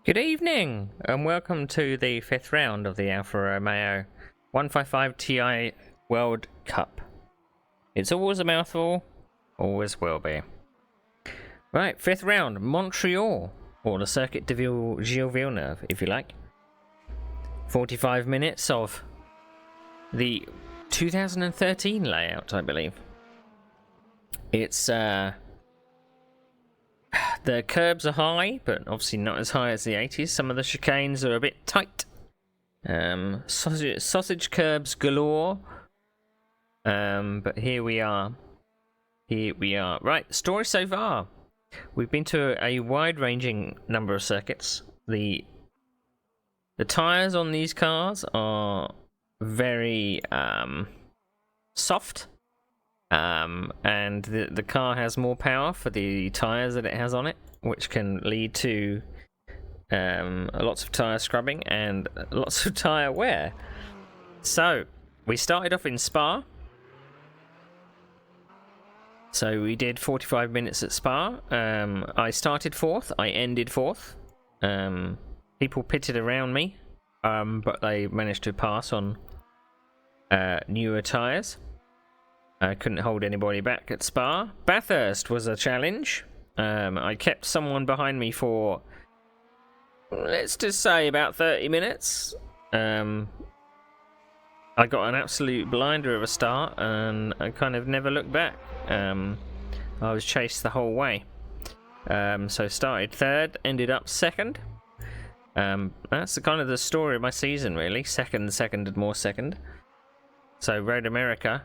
Good evening, and welcome to the fifth round of the Alfa Romeo 155 Ti World Cup. It's always a mouthful, always will be. Right, fifth round, Montreal, or the Circuit de Gilles Villeneuve, if you like. 45 minutes of the 2013 layout, I believe. It's, the curbs are high, but obviously not as high as the 80s. Some of the chicanes are a bit tight. Sausage curbs galore. But here we are. Right, story so far. We've been to a wide-ranging number of circuits. The tyres on these cars are very soft. And the car has more power for the tyres that it has on it, which can lead to lots of tyre scrubbing and lots of tyre wear. So, we started off in Spa. So we did 45 minutes at Spa. I started fourth, I ended fourth. People pitted around me, but they managed to pass on newer tyres. I couldn't hold anybody back at Spa. Bathurst was a challenge. I kept someone behind me for, let's just say, about 30 minutes. I got an absolute blinder of a start, and I kind of never looked back. I was chased the whole way. So started third, ended up second. That's kind of the story of my season, really. Second, and more second. So Road America,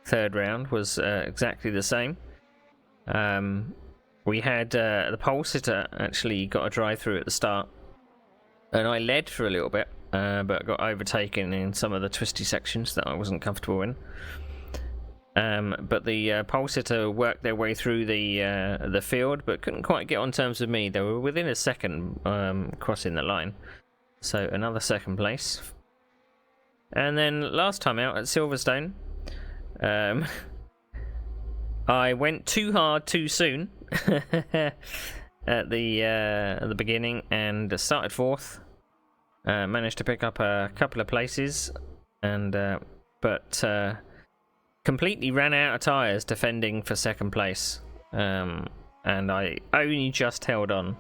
third round, was exactly the same. We had the pole sitter actually got a drive through at the start, and I led for a little bit, but got overtaken in some of the twisty sections that I wasn't comfortable in. But the pole sitter worked their way through the field, but couldn't quite get on terms with me. They were within a second crossing the line, so another second place. And then last time out at Silverstone, I went too hard too soon at the beginning and started fourth. Managed to pick up a couple of places, and but completely ran out of tyres defending for second place, and I only just held on.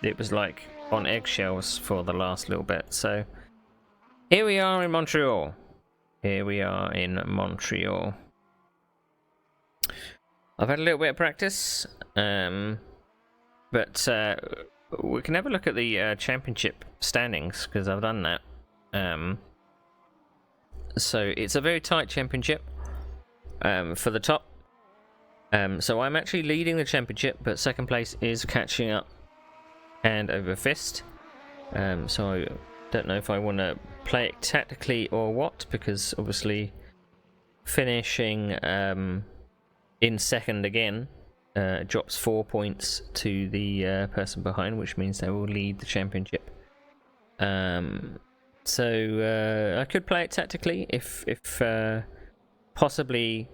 It was like on eggshells for the last little bit. So here we are in Montreal. I've had a little bit of practice, but we can have a look at the championship standings, because I've done that. So it's a very tight championship for the top. So I'm actually leading the championship, but second place is catching up hand over fist. So I don't know if I want to play it tactically or what, because obviously finishing in second again drops 4 points to the person behind, which means they will lead the championship. So I could play it tactically if possibly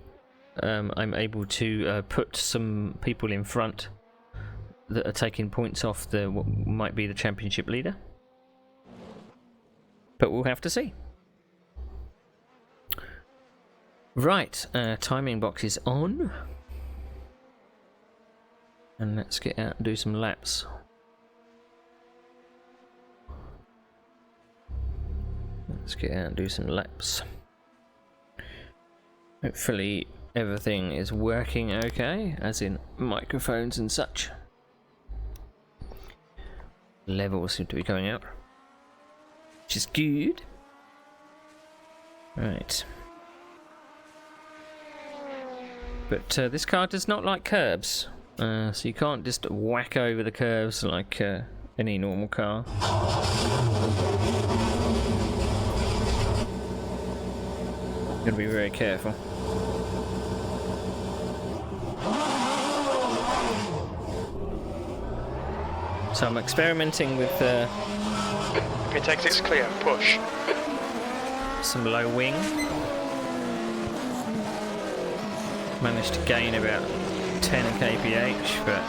I'm able to put some people in front that are taking points off what might be the championship leader. But we'll have to see. Right, timing box is on. And let's get out and do some laps. Hopefully everything is working okay, as in microphones and such. Levels seem to be going up, which is good. Right. But this car does not like curbs, so you can't just whack over the curves like any normal car. Gotta be very careful. So I'm experimenting with It exits clear, push. some low wing. Managed to gain about 10 kph, but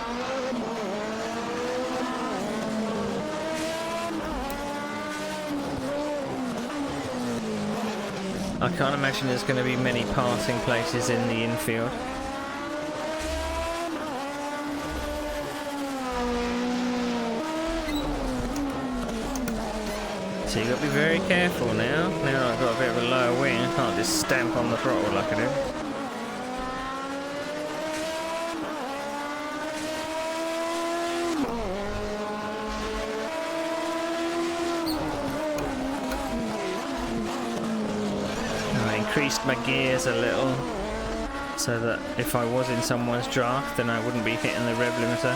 I can't imagine there's going to be many passing places in the infield. So you've got to be very careful now. Now I've got a bit of a lower wing, I can't just stamp on the throttle like I do. I increased my gears a little so that if I was in someone's draft then I wouldn't be hitting the rev limiter.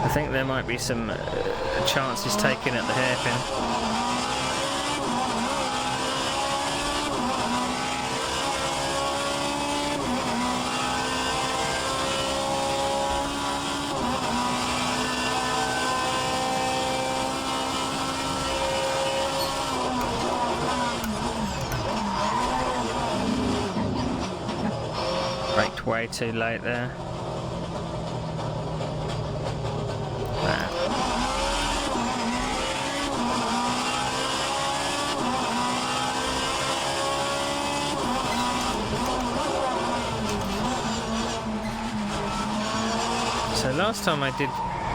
I think there might be some chances taken at the hairpin. Braked way too late there. So last time I did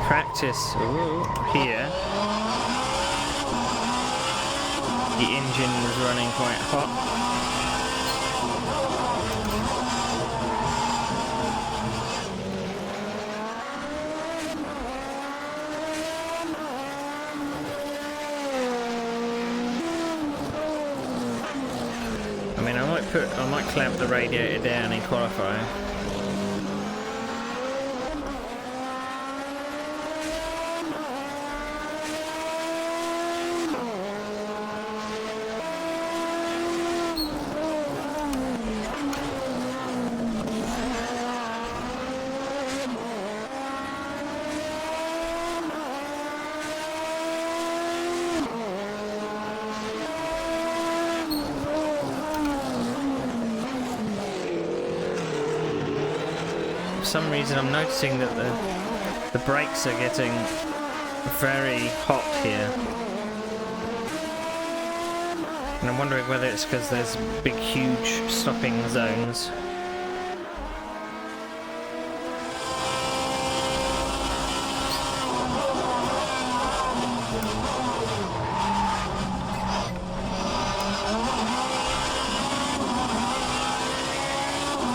practice here, the engine was running quite hot. I mean, I might clamp the radiator down in qualifying. For some reason I'm noticing that the brakes are getting very hot here, and I'm wondering whether it's because there's big huge stopping zones.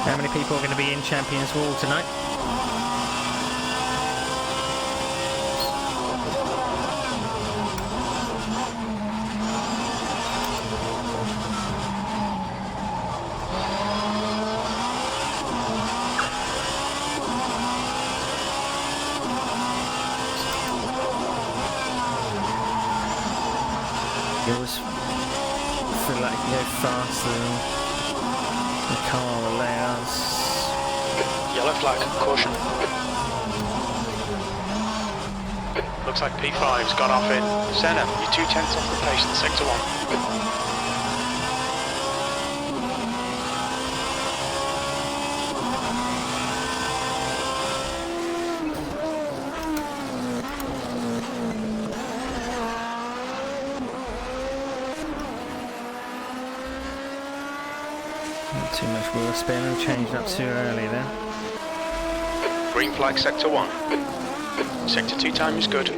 How many people are going to be in Champions Wall tonight? It always feel like you go faster than the car allows. Yellow flag, caution. Looks like P5's gone off in. Senna, you're 2/10 off the pace in sector 1. Too much wheel spin and changed up too early there. Green flag sector 1. Sector 2 time is good.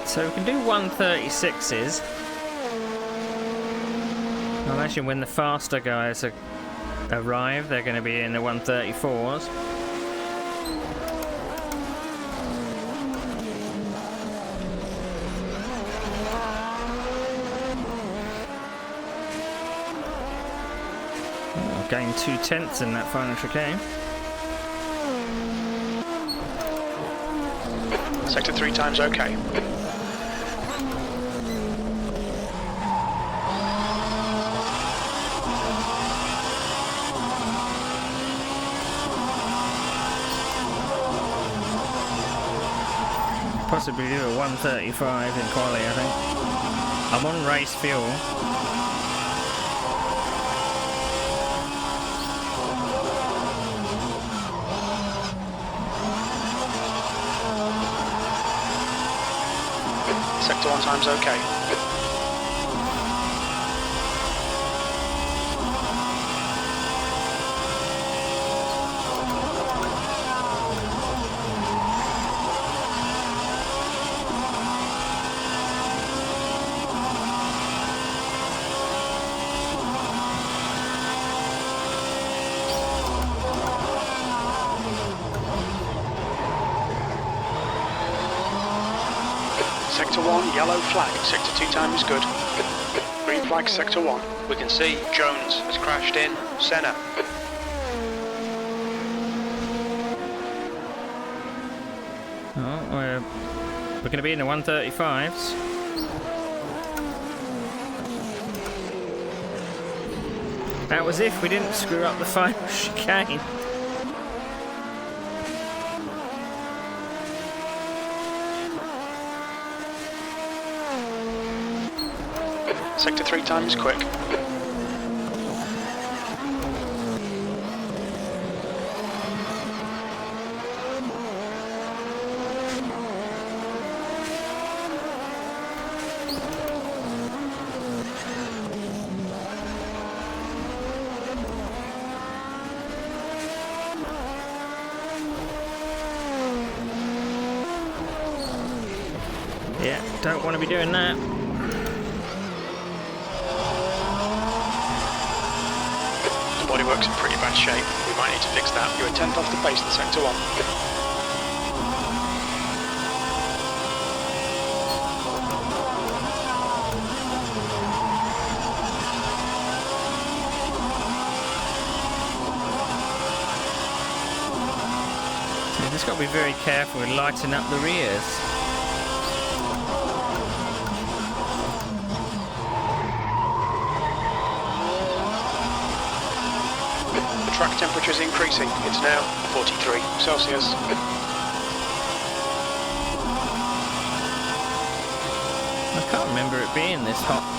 So we can do 136s. I imagine when the faster guys arrive, they're going to be in the 134s. Gained 2/10 in that final chicane. Sector 3 time's okay. Possibly do a 135 in quali, I think. I'm on race fuel. sector 1 time's okay. Sector 1, yellow flag. Sector 2 time is good. Green flag, sector 1. We can see Jones has crashed in Senna. Oh, we're going to be in the 135s. That was if we didn't screw up the final chicane. Sector 3 time is quick. Yeah, don't want to be doing that. Bodywork's in pretty bad shape. We might need to fix that. You're a tenth off the pace in sector 1. So you just got to be very careful and lighten up the rears. Track temperature is increasing. It's now 43 Celsius. I can't remember it being this hot.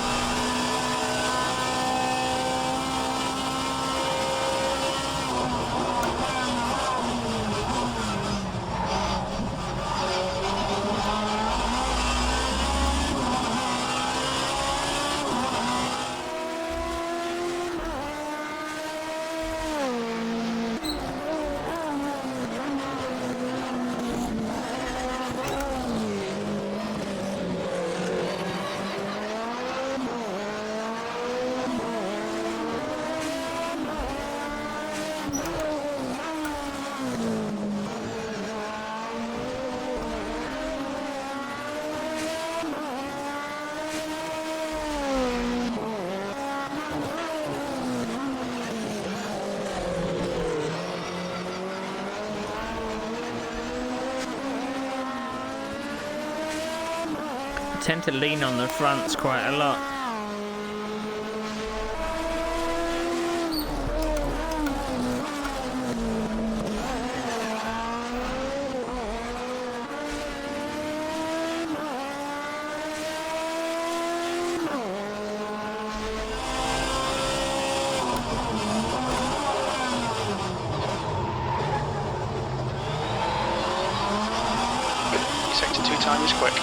Tend to lean on the fronts quite a lot. Sector 2 time is quick.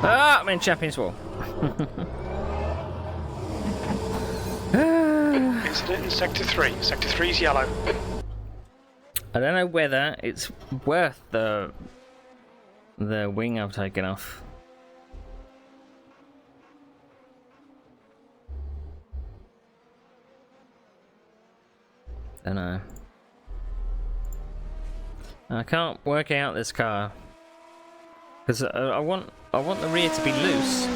Ah, I'm in Champions Wall. Incident in sector 3. Sector 3 is yellow. I don't know whether it's worth the wing I've taken off. Don't know. I can't work out this car because I want the rear to be loose.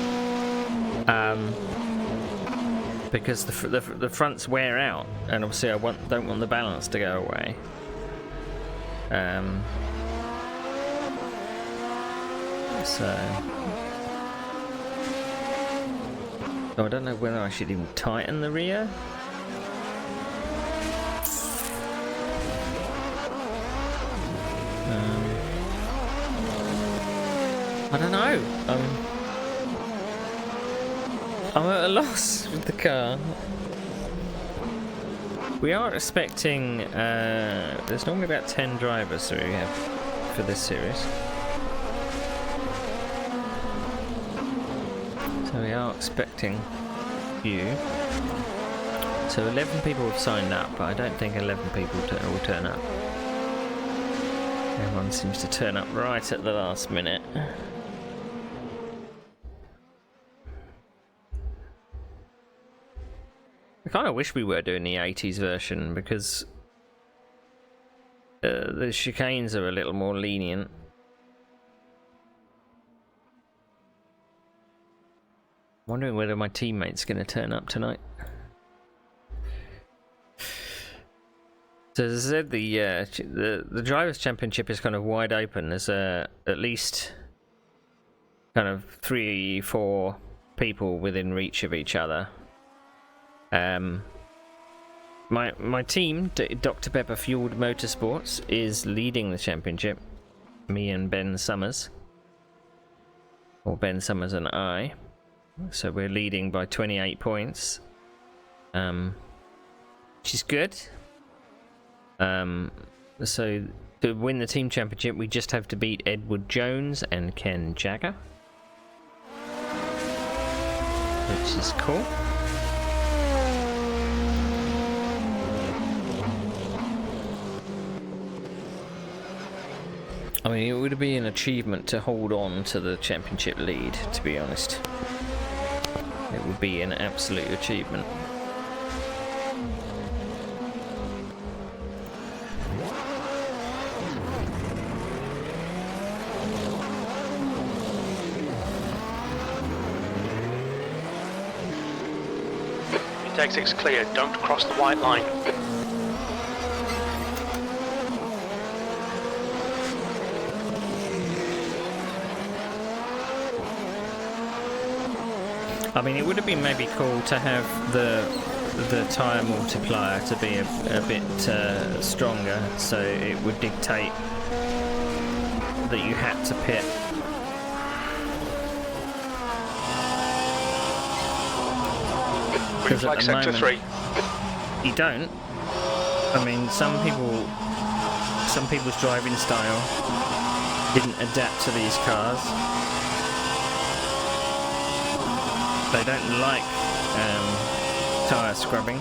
Because the fronts wear out, and obviously I don't want the balance to go away. So I don't know whether I should even tighten the rear. I don't know. I'm at a loss with the car. We are expecting, there's normally about 10 drivers that we have for this series. So we are expecting a few. So 11 people have signed up, but I don't think 11 people will turn up. Everyone seems to turn up right at the last minute. I kind of wish we were doing the 80s version because the chicanes are a little more lenient. Wondering whether my teammate's going to turn up tonight. So as I said, the Drivers' Championship is kind of wide open. There's at least kind of 3-4 people within reach of each other. My team, Dr. Pepper Fueled Motorsports, is leading the championship. Me and Ben Summers, or Ben Summers and I. So we're leading by 28 points, which is good. So to win the team championship, we just have to beat Edward Jones and Ken Jagger, which is cool. I mean, it would be an achievement to hold on to the championship lead, to be honest. It would be an absolute achievement. Exit's clear, don't cross the white line. I mean, it would have been maybe cool to have the tyre multiplier to be a bit stronger, so it would dictate that you had to pit. Green flag sector 3. You don't. I mean, some people's driving style didn't adapt to these cars. They don't like tyre scrubbing.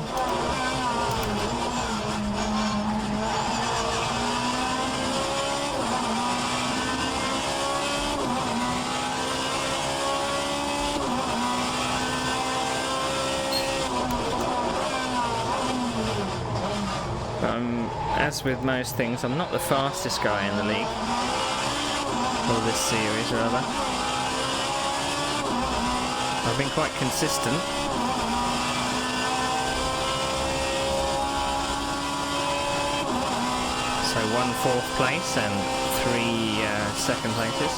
As with most things, I'm not the fastest guy in the league, or this series rather. I've been quite consistent. So 1 4th place and 3 second places.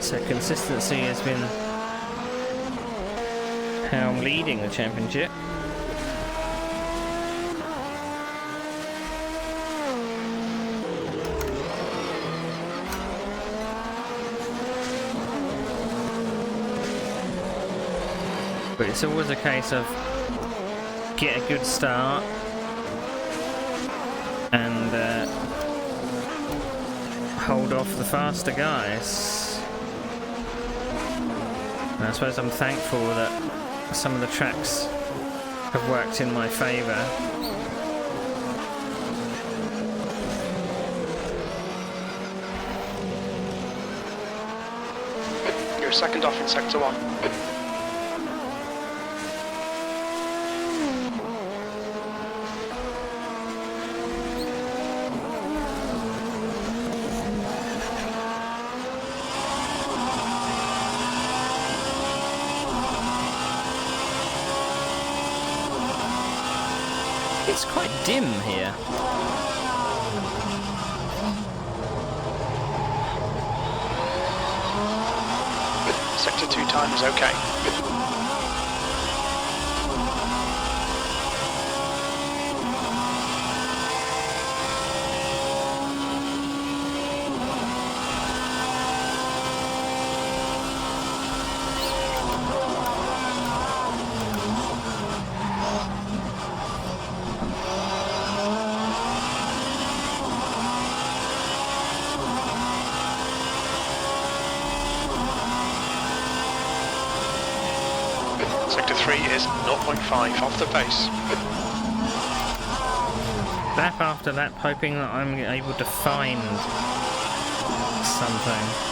So consistency has been how I'm leading the championship. But it's always a case of get a good start and hold off the faster guys. And I suppose I'm thankful that some of the tracks have worked in my favour. You're second off in sector 1. It's quite dim here. Sector 2 time is okay. Sector 3 is 0.5 off the pace. Lap after lap, hoping that I'm able to find something.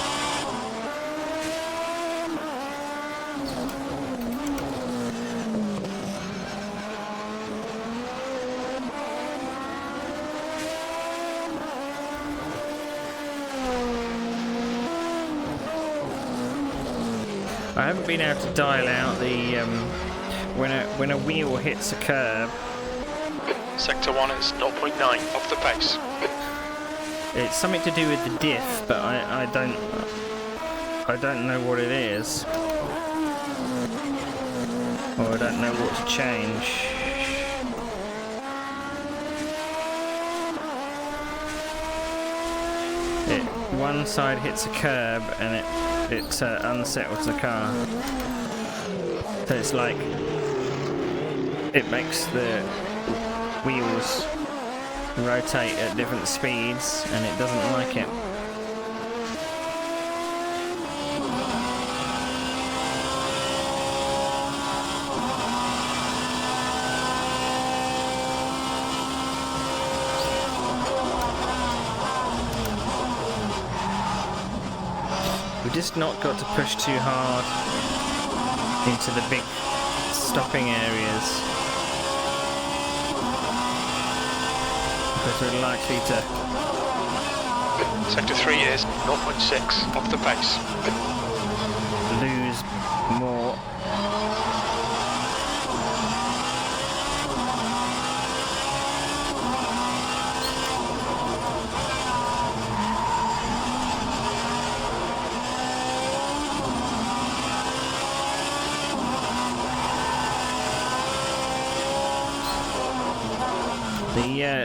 I haven't been able to dial out the when a wheel hits a curb. Sector 1 is 0.9 off the pace. It's something to do with the diff, but I don't know what it is, or I don't know what to change. One side hits a curb and it unsettles the car. So it's like it makes the wheels rotate at different speeds, and it doesn't like it. We've just not got to push too hard into the big stopping areas, because we're likely to... Sector 3 is 0.6 off the pace. Lose more.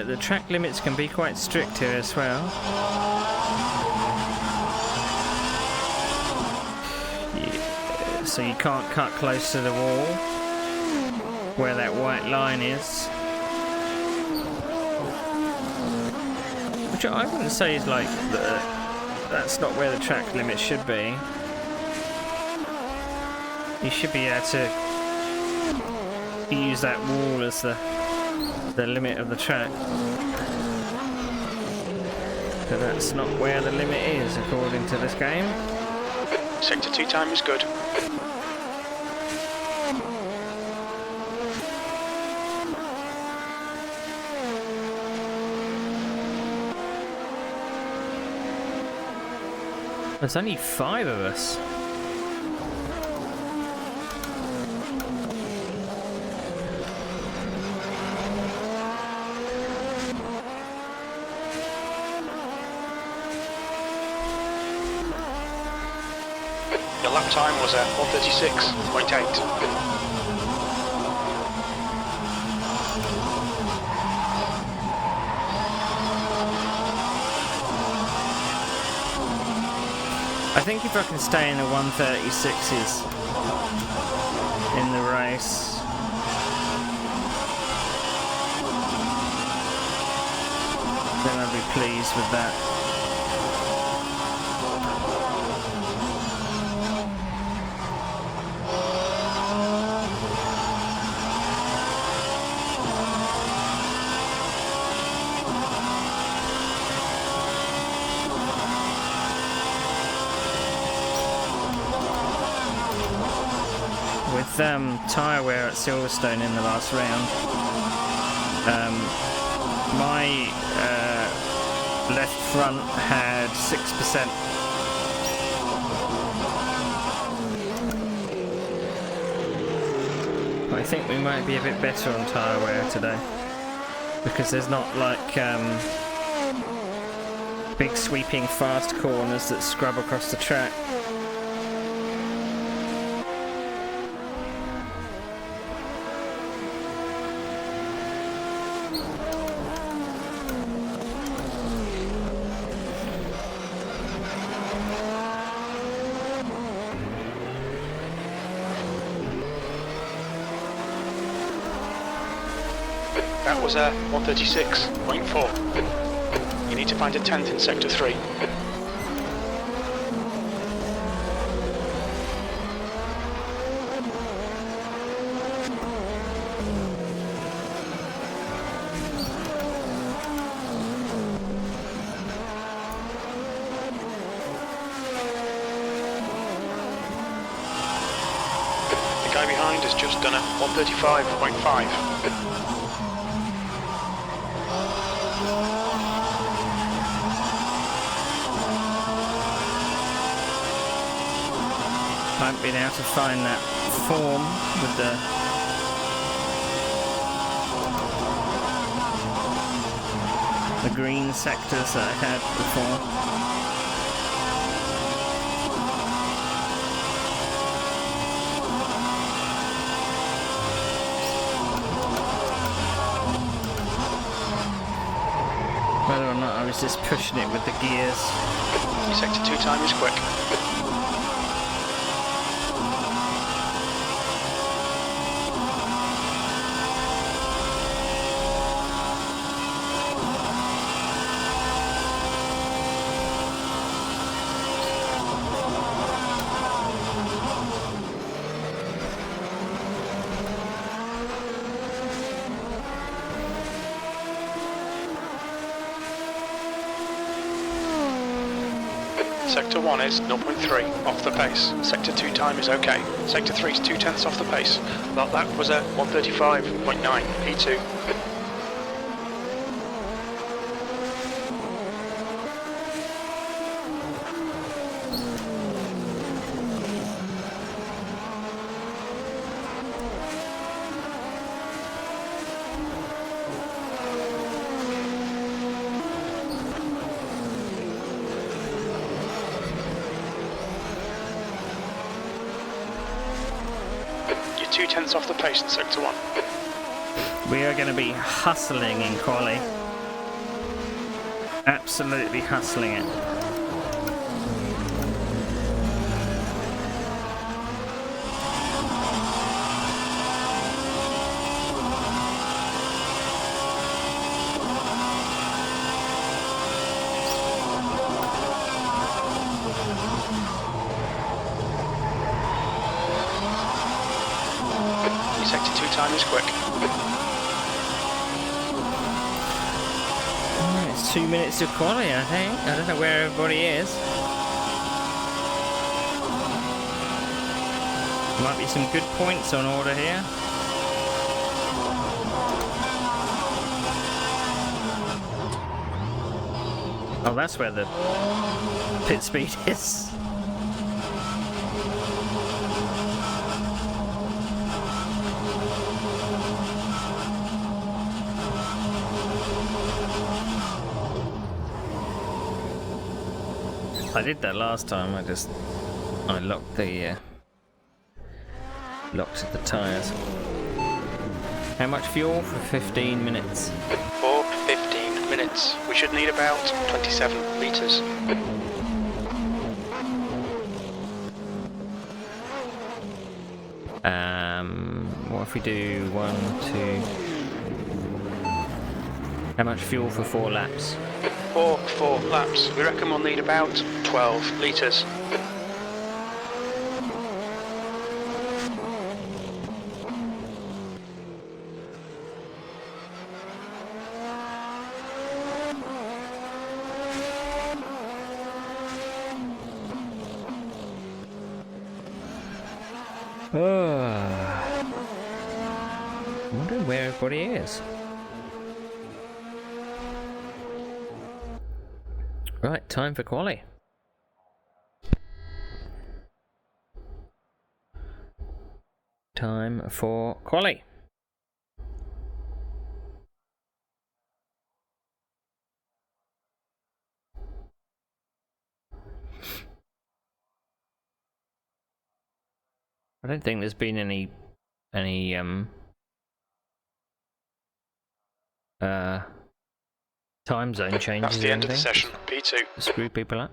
The track limits can be quite strict here as well. So you can't cut close to the wall where that white line is, which I wouldn't say is like that's not where the track limit should be. You should be able to use that wall as the limit of the track, but that's not where the limit is according to this game. Sector 2 time is good. There's only 5 of us. Your lap time was at 1:36.8. I think if I can stay in the 1:36s in the race, then I'd be pleased with that. With tyre wear at Silverstone in the last round, my left front had 6%. I think we might be a bit better on tyre wear today, because there's not like big sweeping fast corners that scrub across the track. That was a 1:36.4. You need to find a 10th in Sector 3. behind has just done a 135.5. I haven't been able to find that form with the green sectors that I had before. Whether or not I was just pushing it with the gears. Sector 2 time is quick. Sector 1 is 0.3 off the pace. Sector 2 time is okay. Sector 3 is 0.2 off the pace. That lap was a 135.9 P2. You're 0.2 off the pace in Sector 1. We are going to be hustling in quali. Absolutely hustling it. Sector 2 time is quick. It's 2 minutes to quali, I think. I don't know where everybody is. Might be some good points on order here. Oh, that's where the pit speed is. I did that last time. I locked the tyres. How much fuel for 15 minutes? For 15 minutes. We should need about 27 litres. What if we do 1, 2? How much fuel for 4 laps? For 4 laps, we reckon we'll need about 12 litres. I wonder where everybody is. Right, time for quali. Time for quali. I don't think there's been any time zone changes. That's the end of the session. P2. Screw people up.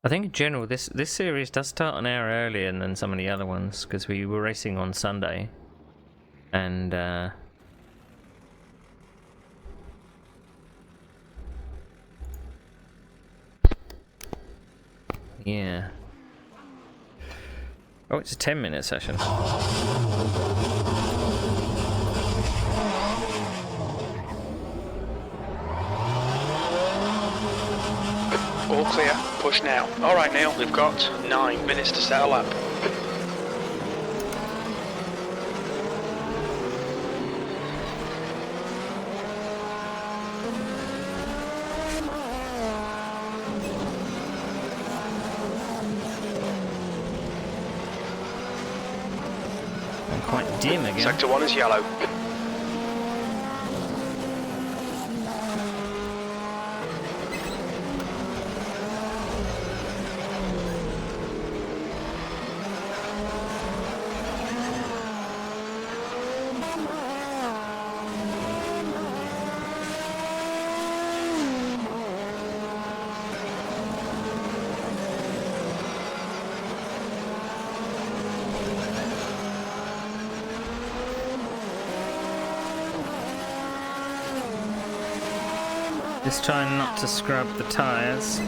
I think in general this series does start an hour earlier than some of the other ones because we were racing on Sunday, and yeah. Oh, it's a 10-minute session. All clear. Push now. Alright Neil, we've got 9 minutes to set a lap. I'm quite dim again. Sector 1 is yellow. Just trying not to scrub the tyres.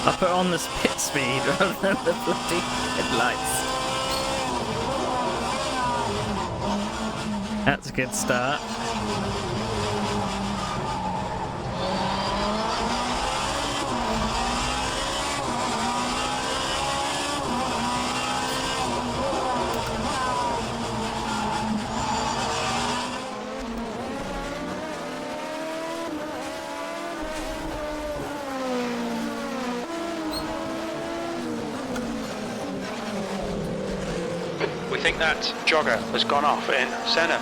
I put on this pit speed rather than the bloody headlights. That's a good start. We think that jogger has gone off in Senna.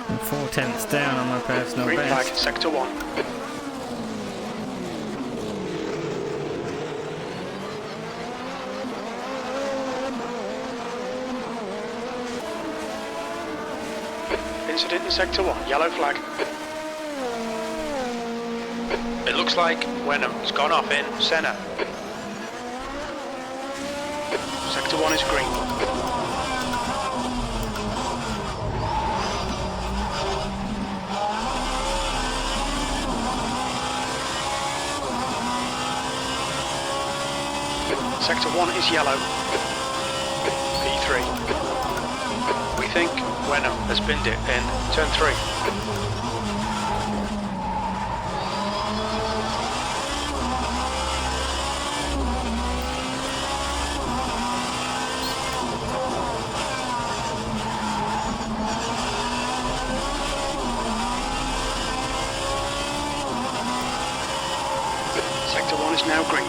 I'm 4/10 down on my personal Green flag, best. sector 1. Incident in sector 1, yellow flag. It looks like Wenham has gone off in Senna. Sector 1 is green. Sector 1 is yellow. P3. We think Wenham has binned it in turn 3. Sector 1 is now green.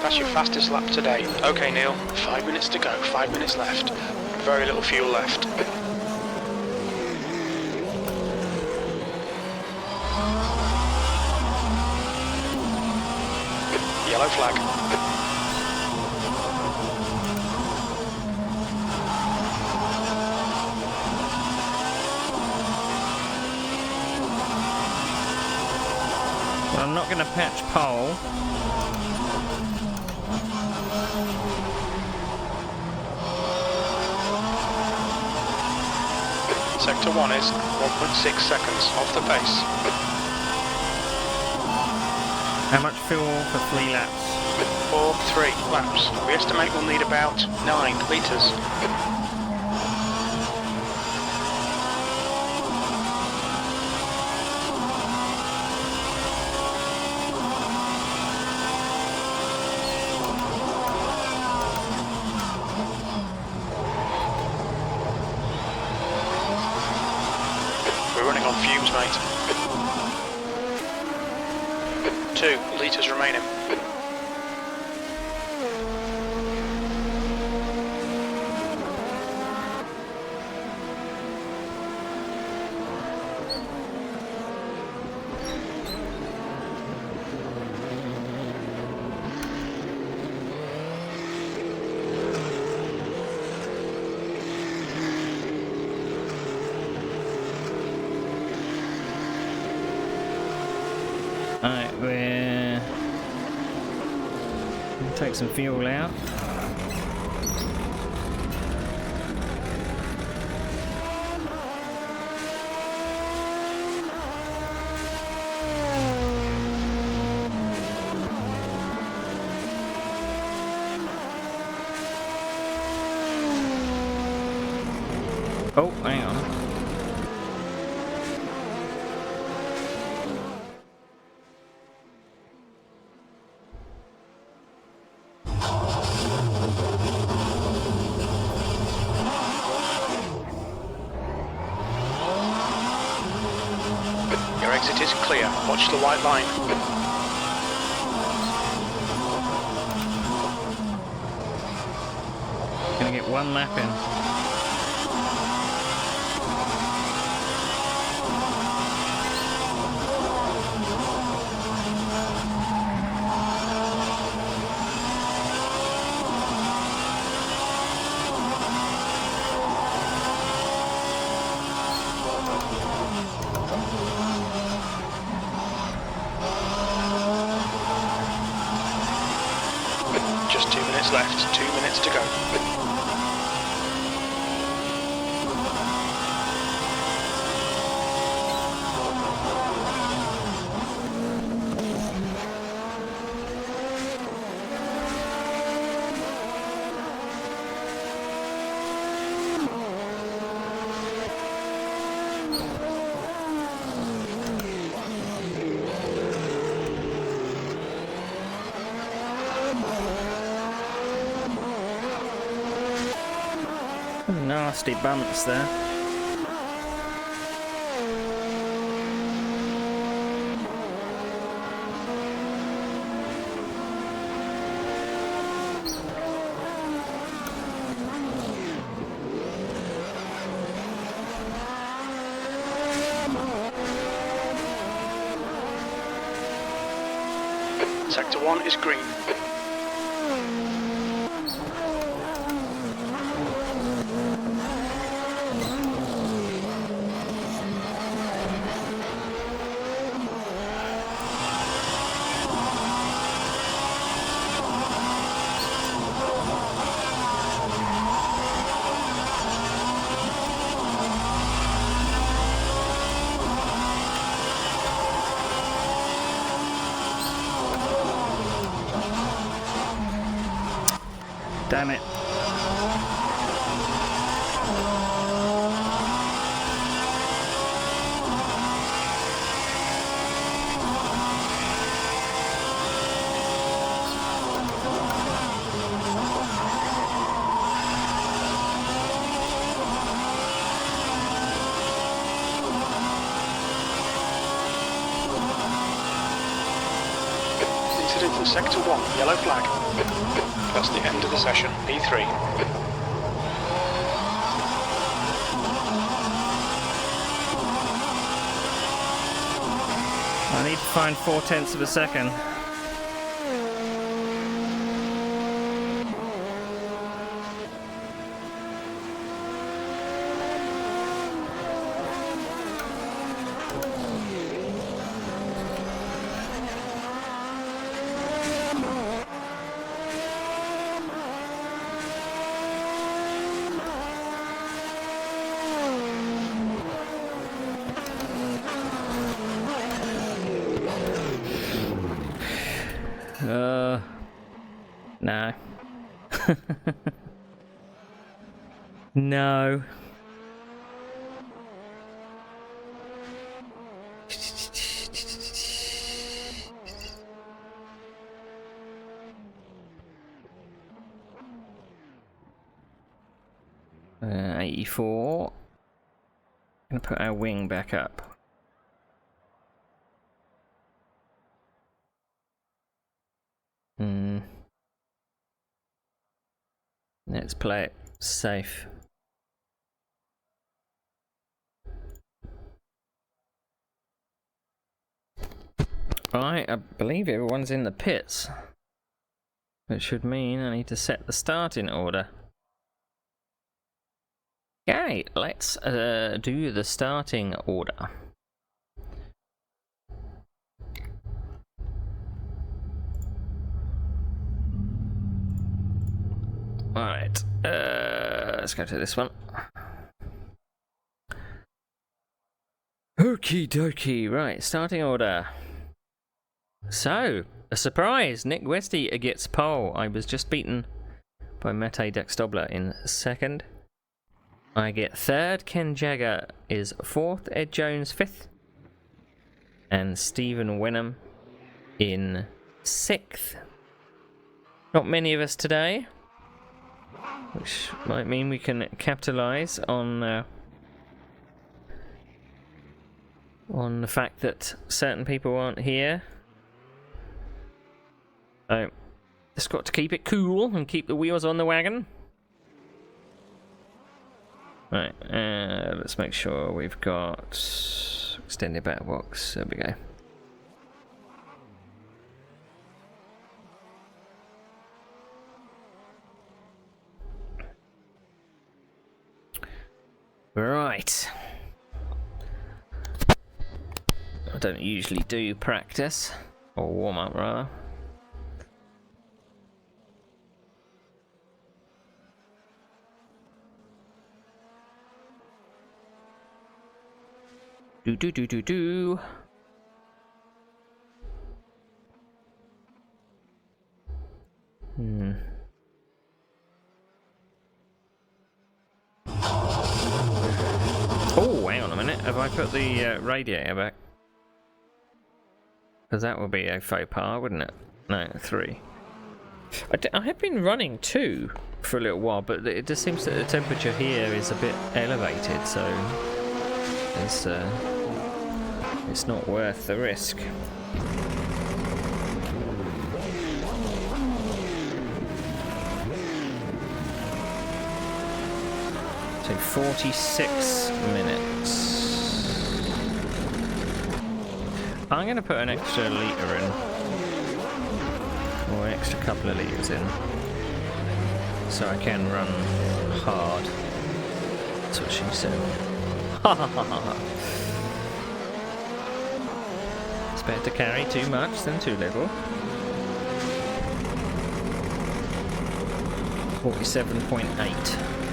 That's your fastest lap today. Okay Neil, 5 minutes to go, 5 minutes left. Very little fuel left. yellow flag. Well, I'm not going to patch pole. Sector 1 is 1.6 seconds off the pace. How much fuel for 3 laps? For 3 laps. We estimate we'll need about 9 litres. We're running on fumes, mate. 2 litres remaining. Alright, we're... take some fuel out. Oh, hang on. Your exit is clear. Watch the white line. Gonna get 1 lap in. Just 2 minutes left. 2 minutes to go. Nasty bumps there. Sector 1 is green. Damn it. Incident in Sector 1, yellow flag. That's the end of the session, P3. I need to find 4/10 of a second. No. No. Uh, 84. Gonna put our wing back up. Let's play it safe. Right, I believe everyone's in the pits. Which should mean I need to set the starting order. Okay, let's do the starting order. Alright, let's go to this one. Okie dokie, right, starting order. So, a surprise, Nick Westy gets pole. I was just beaten by Mate Dextobler in second. I get third, Ken Jagger is fourth, Ed Jones fifth, and Stephen Wenham in sixth. Not many of us today, which might mean we can capitalise on the fact that certain people aren't here. So, just got to keep it cool and keep the wheels on the wagon. Right, let's make sure we've got extended back box. There we go. Right. I don't usually do practice, or warm up rather. Do. Oh, hang on a minute. Have I put the radiator back? Because that would be a faux pas, wouldn't it? No, 3. I have been running 2 for a little while, but it just seems that the temperature here is a bit elevated, so it's not worth the risk. So 46 minutes. I'm going to put an extra litre in, or an extra couple of litres in, so I can run hard. That's what she said. Ha ha ha ha. It's better to carry too much than too little. 47.8.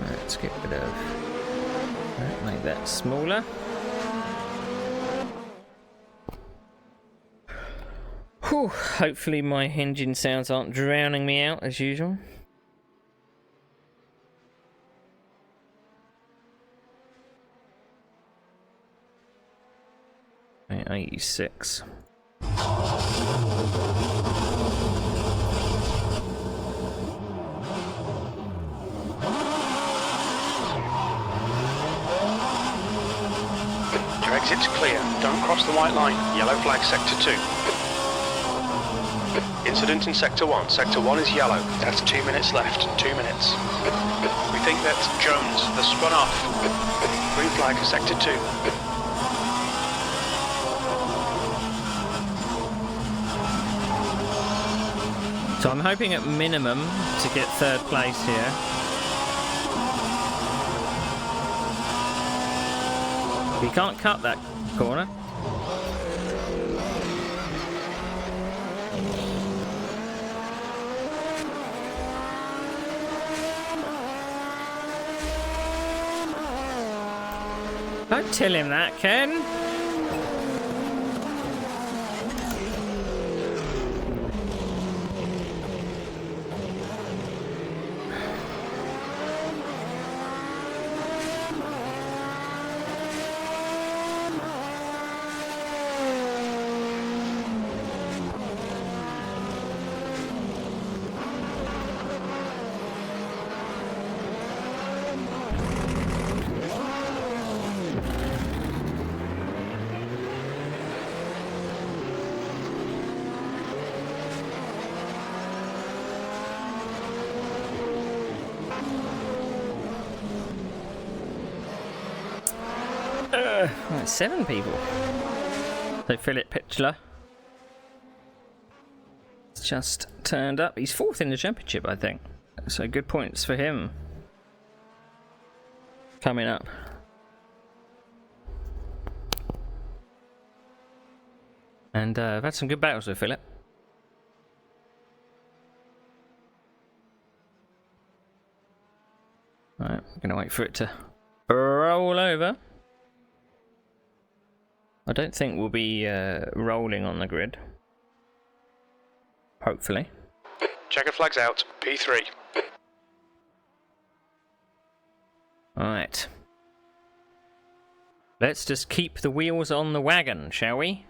Let's get rid of that, make that smaller. Whew, hopefully my engine sounds aren't drowning me out as usual. Okay, 86. Your exit's clear. Don't cross the white line. Yellow flag sector 2. Incident in sector 1. Sector 1 is yellow. That's 2 minutes left. 2 minutes. We think that Jones has spun off. Green flag sector 2. So I'm hoping at minimum to get third place here. You can't cut that corner. Don't tell him that, Ken. Right, 7 people. So Philip Pitchler just turned up. He's 4th in the championship, I think. So good points for him. Coming up. And I've had some good battles with Philip. Alright, I'm going to wait for it to roll over. I don't think we'll be rolling on the grid. Hopefully. Checker flags out. P3. Alright. Let's just keep the wheels on the wagon, shall we?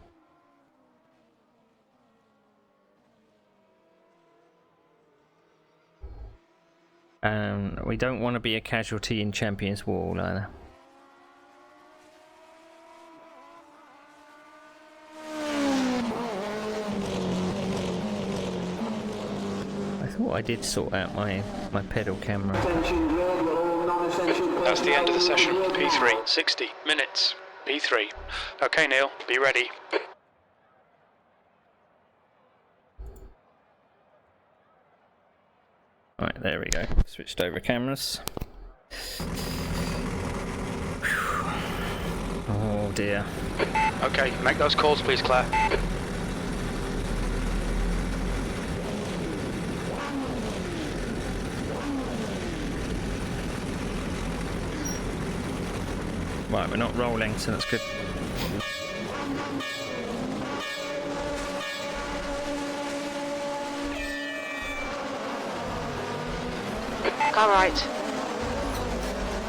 We don't want to be a casualty in Champions Wall either. I thought I did sort out my pedal camera. That's the end of the session. P3. 60 minutes. P3. Okay, Neil. Be ready. Right, there we go. Switched over cameras. Oh dear. Okay, make those calls, please, Claire. Right, we're not rolling, so that's good. Car right.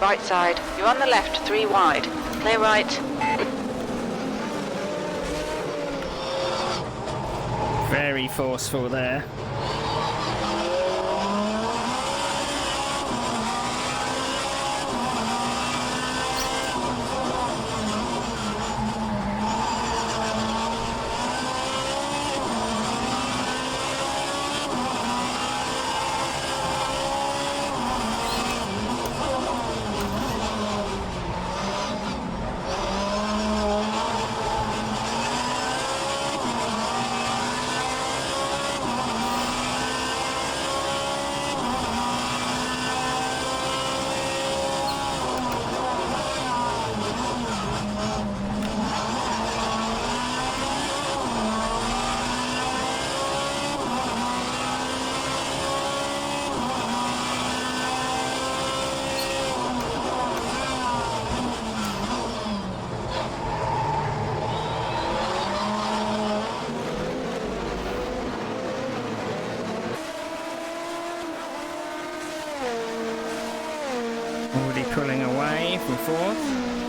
Right side. You're on the left, 3 wide. Clear right. Very forceful there. Already pulling away from 4th.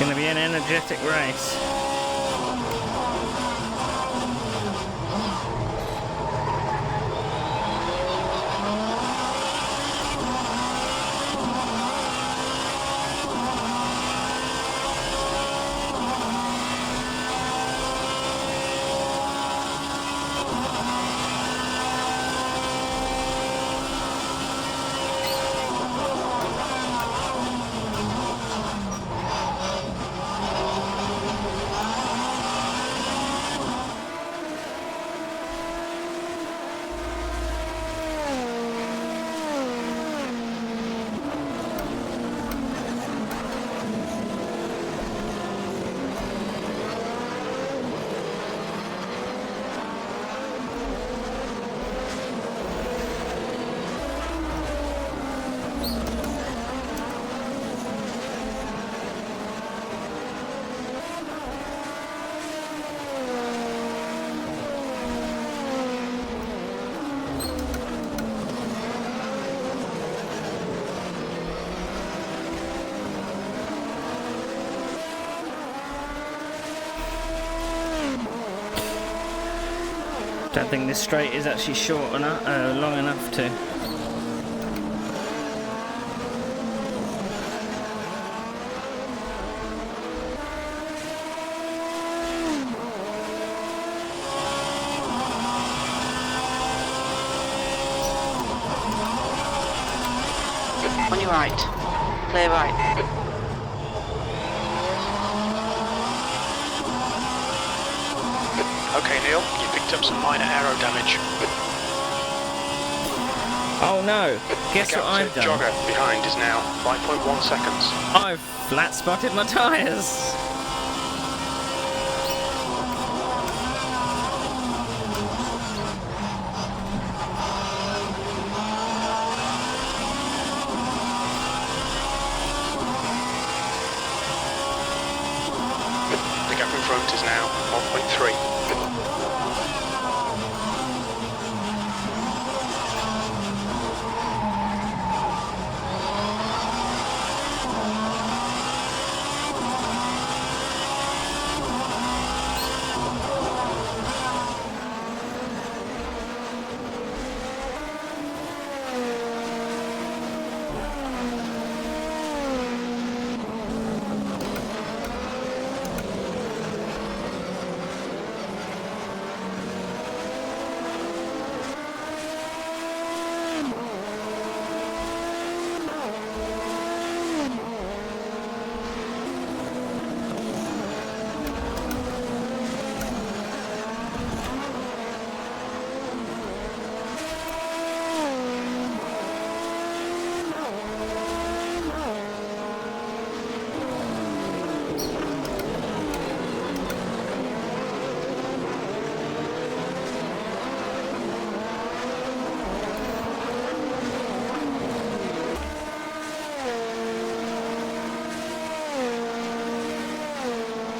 going to be an energetic race. Don't think this straight is actually short enough, long enough to. On your right. Clear right. Okay, Neil, you picked up some minor aero damage. Oh no! Guess what I've done? Jogger behind is now 5.1 seconds. I've flat spotted my tyres! The gap in front is now 1.3.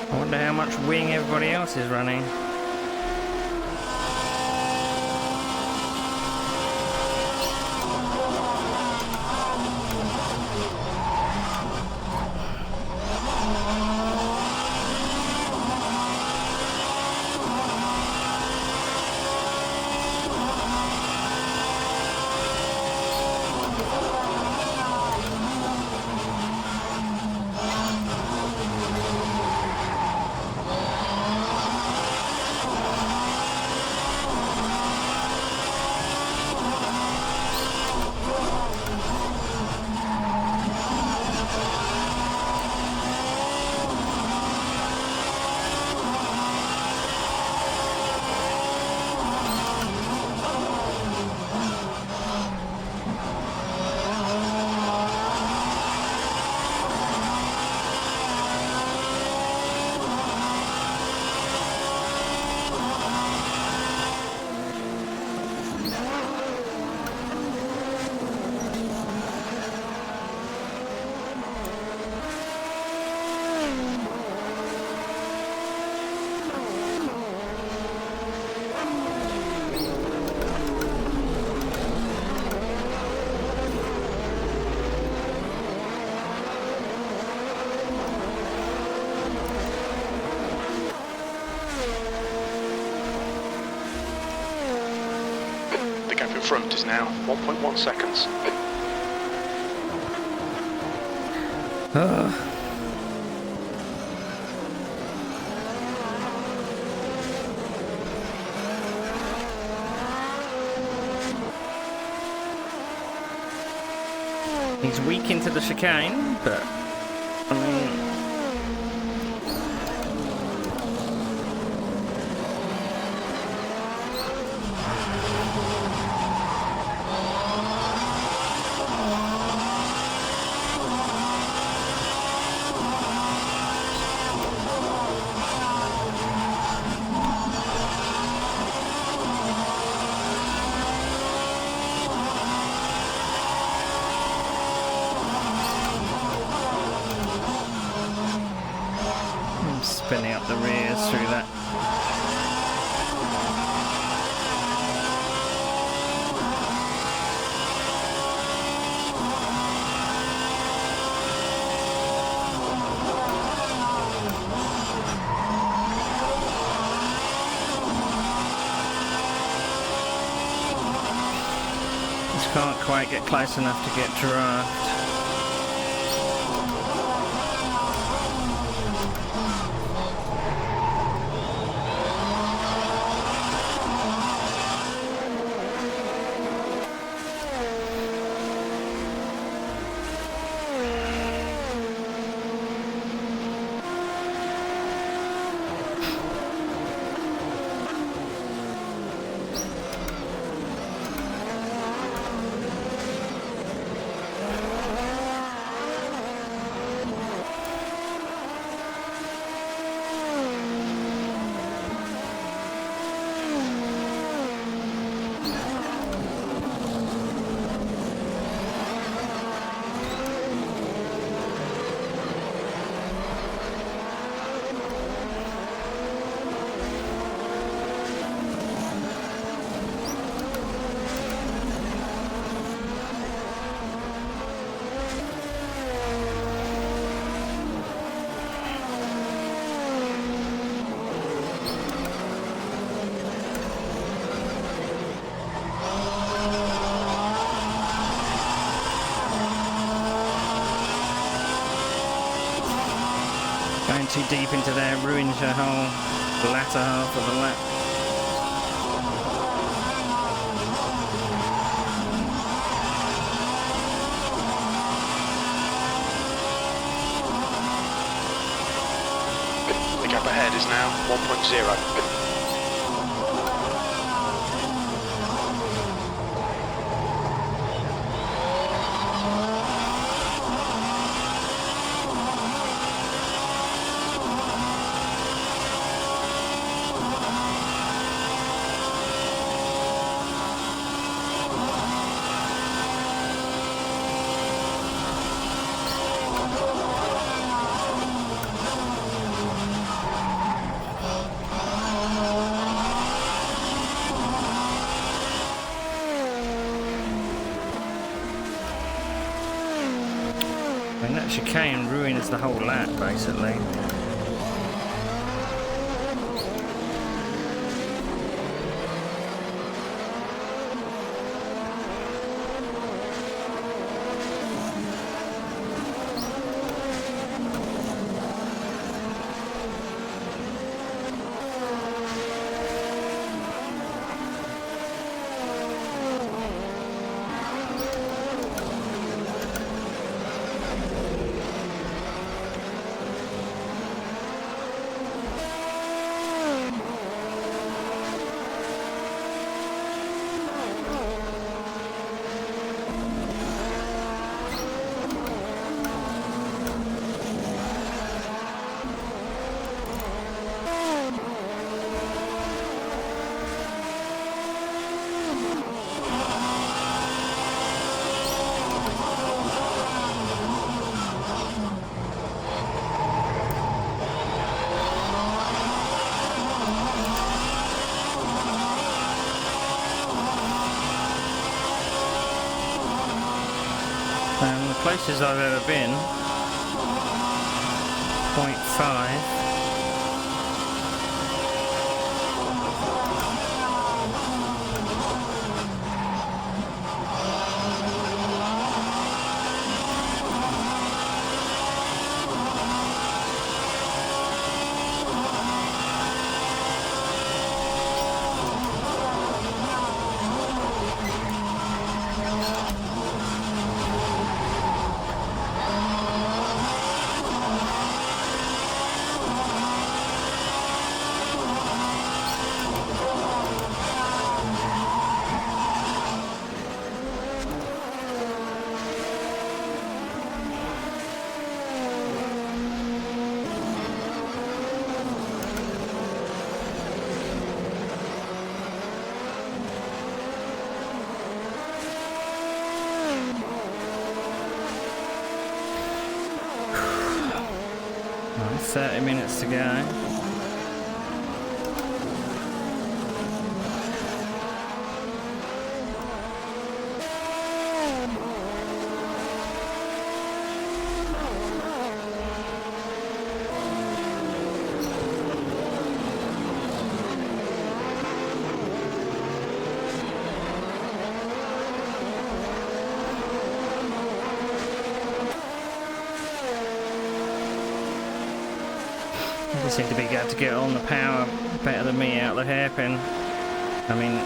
I wonder how much wing everybody else is running. front is now 1.1 seconds. He's weak into the chicane, but I mean, spinning up the rears through that. Just can't quite get close enough to get draft. Going too deep into there ruins your whole latter half of the lap. The gap ahead is now 1.0. And that chicane ruins the whole lap, basically. The closest I've ever been, 0.5. 30 minutes to go. They seem to be able to get on the power better than me out of the hairpin. I mean,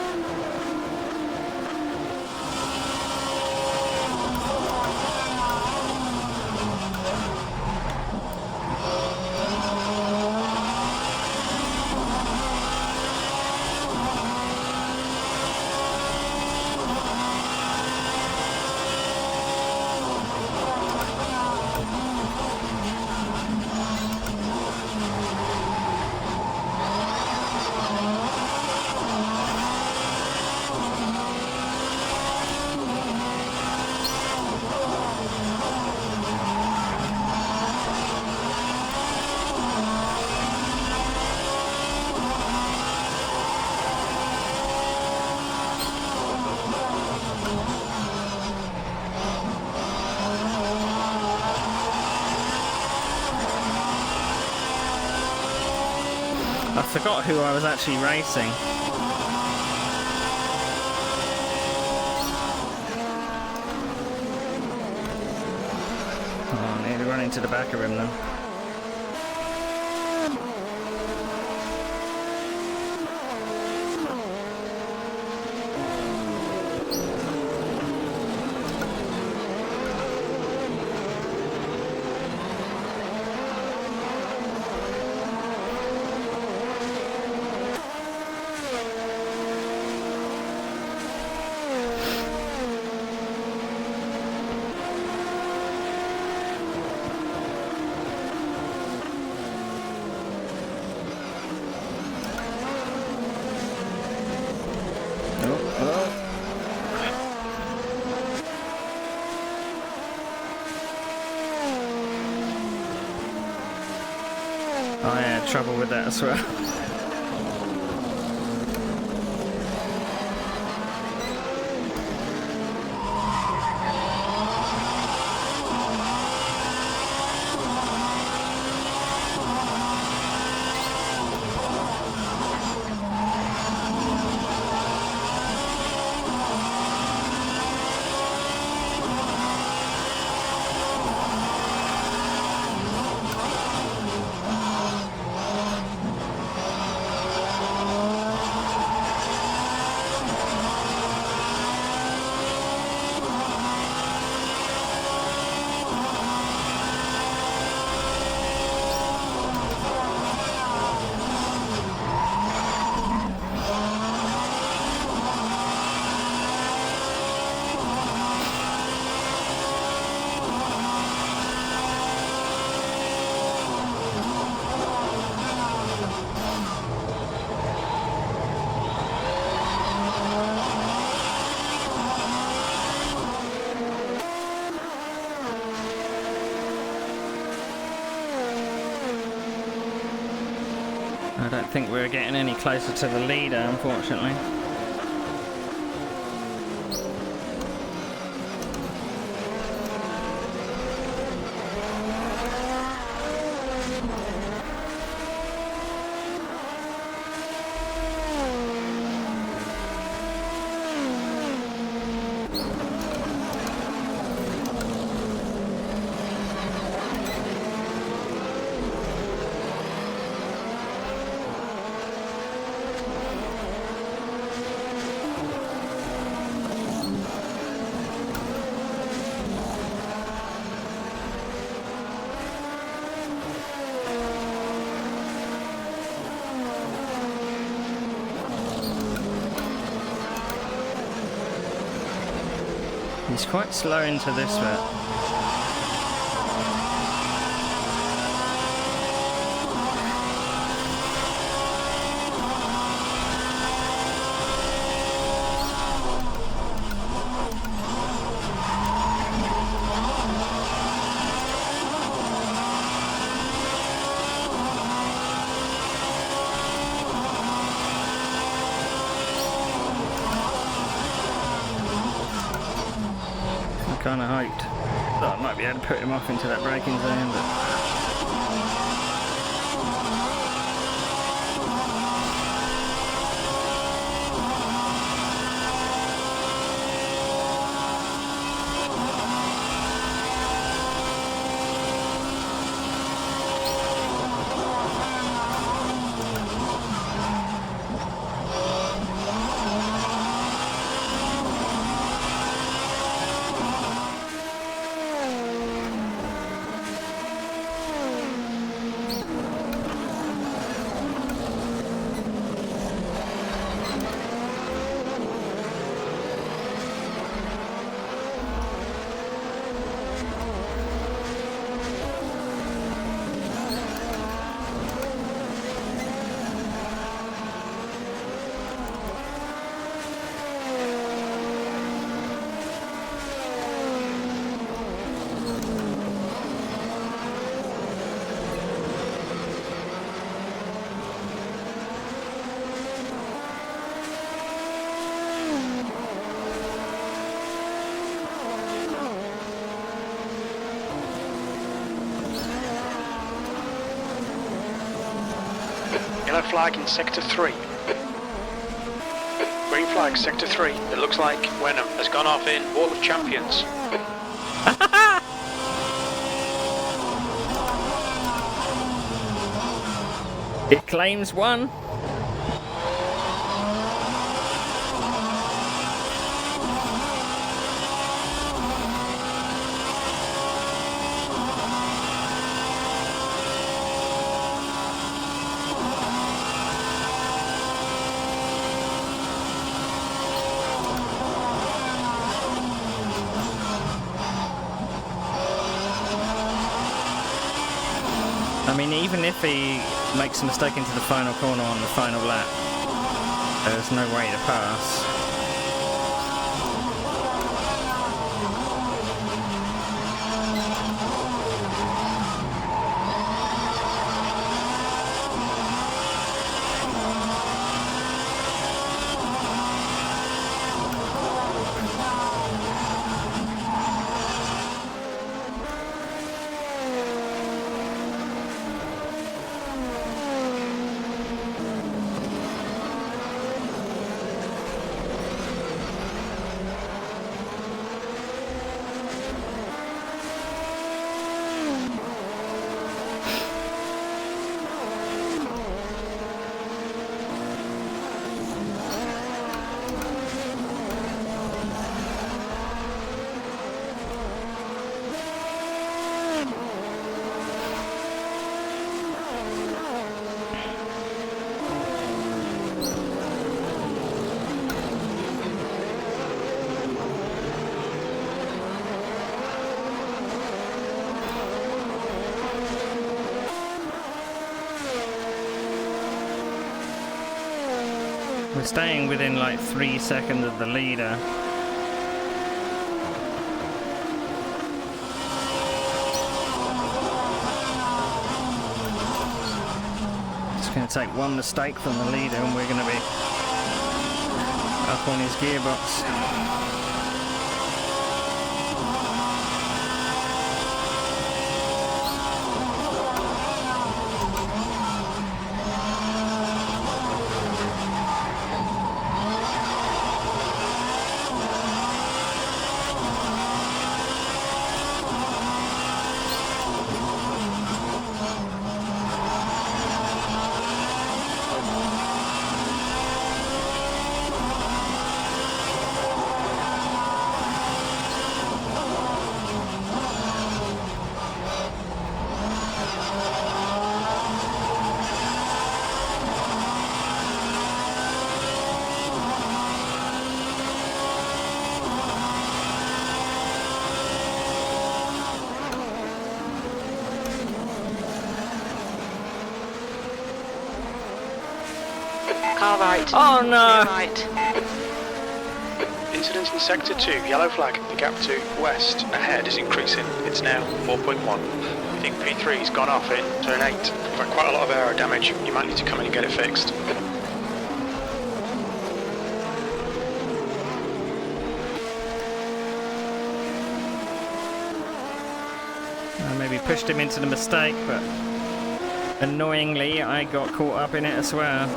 I forgot who I was actually racing. Oh, I nearly run into the back of him then. I had trouble with that as well. I don't think we're getting any closer to the leader, unfortunately. He's quite slow into this bit. kind of hoped that I might be able to put him off into that braking zone, but... Yellow flag in sector 3. Green flag, sector 3. It looks like Wenham has gone off in Wall of Champions. It claims one. I mean, even if he makes a mistake into the final corner on the final lap, there's no way to pass. We're staying within like 3 seconds of the leader. It's going to take one mistake from the leader and we're going to be up on his gearbox. Car right. Oh no! Right. Incident in sector 2, yellow flag. The gap to west ahead is increasing. It's now 4.1. I think P3's gone off in turn 8. We've had quite a lot of aero damage. You might need to come in and get it fixed. maybe pushed him into the mistake, but annoyingly I got caught up in it as well.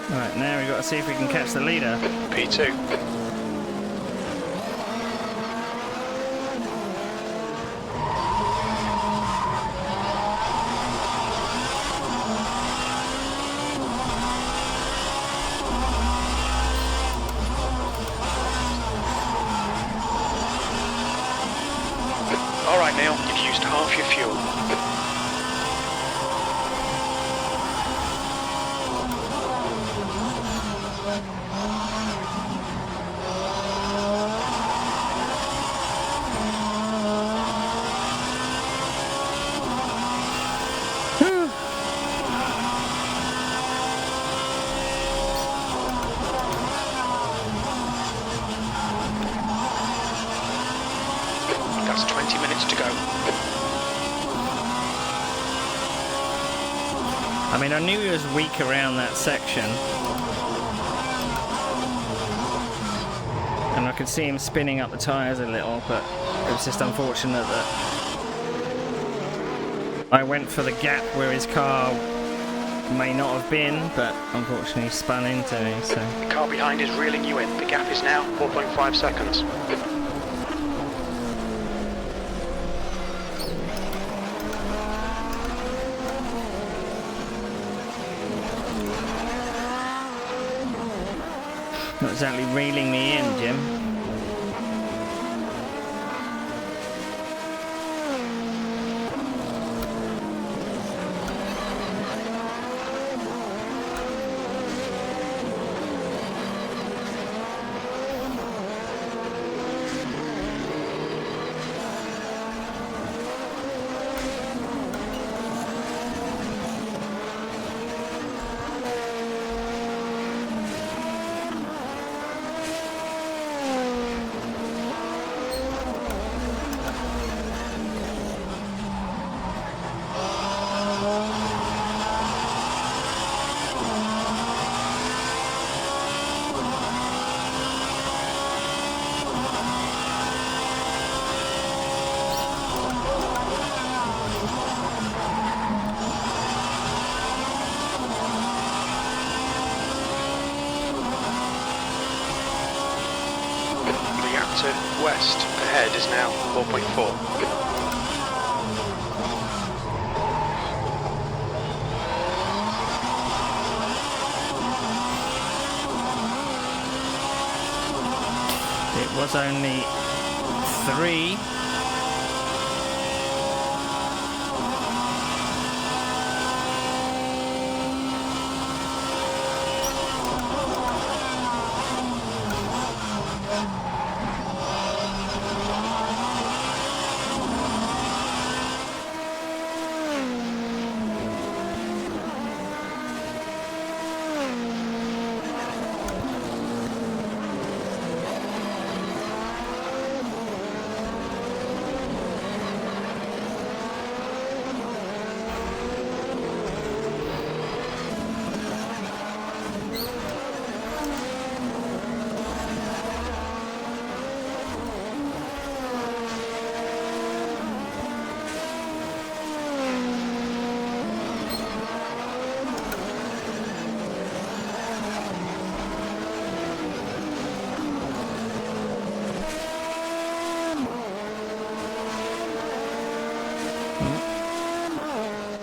Right, now we've got to see if we can catch the leader. P2. All right, Neil, you've used half your fuel. That's 20 minutes to go. I mean, I knew he was weak around that section. And I could see him spinning up the tyres a little, but it was just unfortunate that I went for the gap where his car may not have been, but unfortunately he spun into me, so... The car behind is reeling you in. The gap is now 4.5 seconds. Not exactly reeling me in, Jim. To west ahead is now 4.4. It was only 3.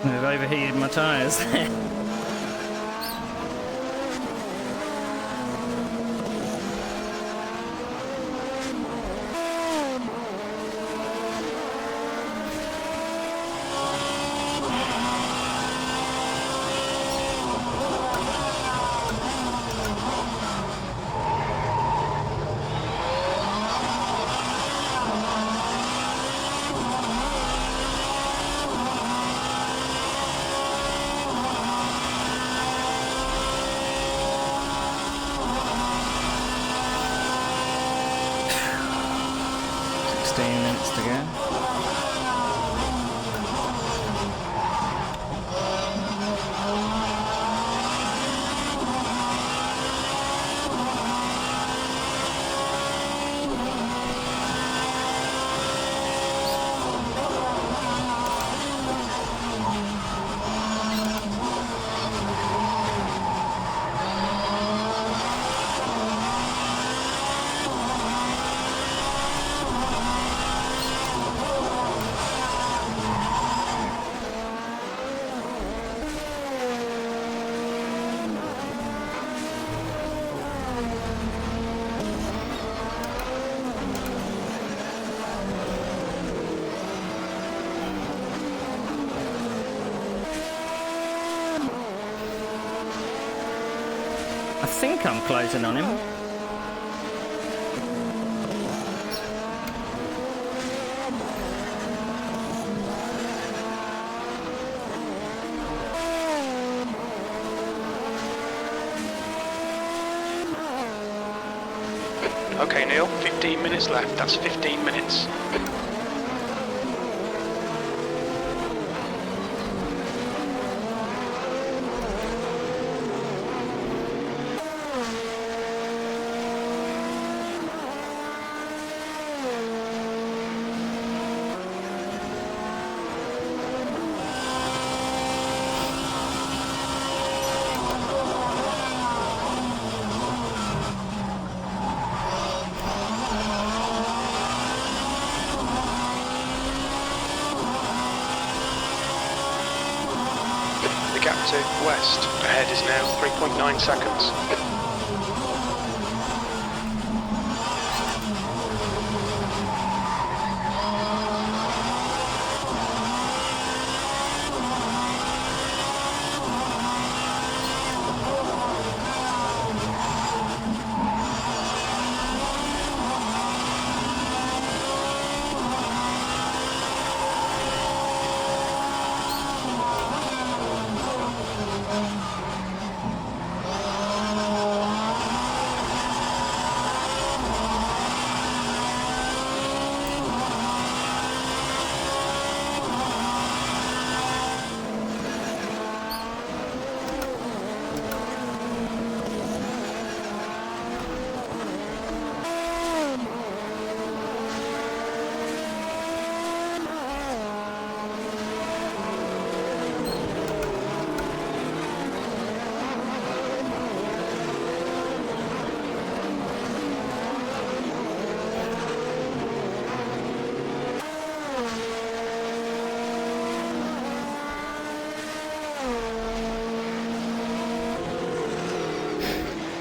I've overheated my tyres there. Minutes to go. I think I'm closing on him. Okay, Neil, 15 minutes left. That's 15 minutes. Gap to west ahead is now 3.9 seconds.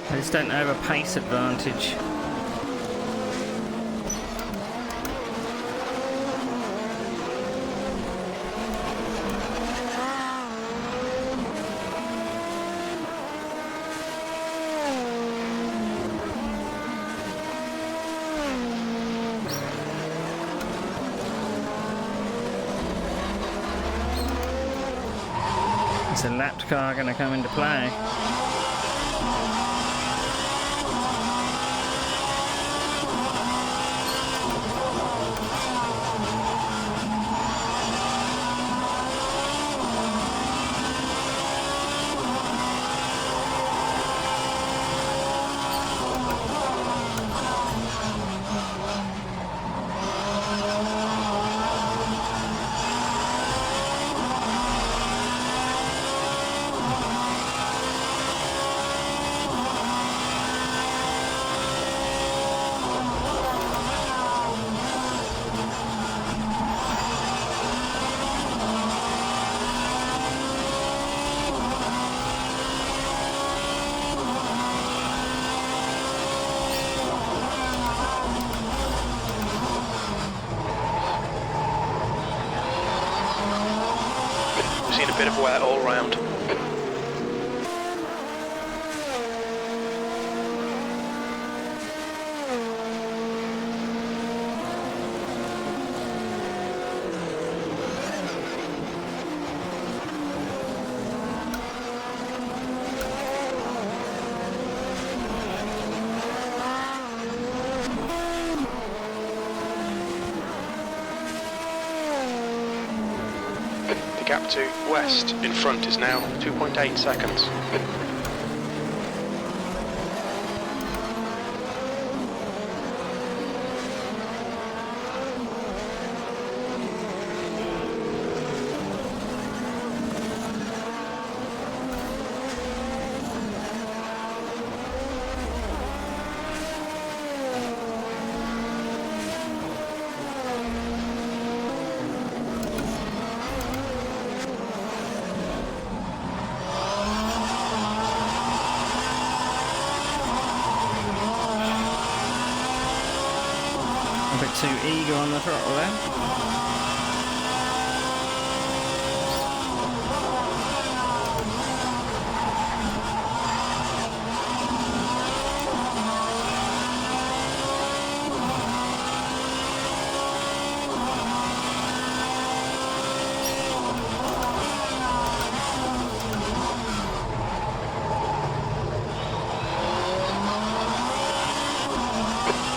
I just don't have a pace advantage. Is a lapped car going to come into play? Seen a bit of wear all round. The gap to west in front is now 2.8 seconds. A bit too eager on the throttle there.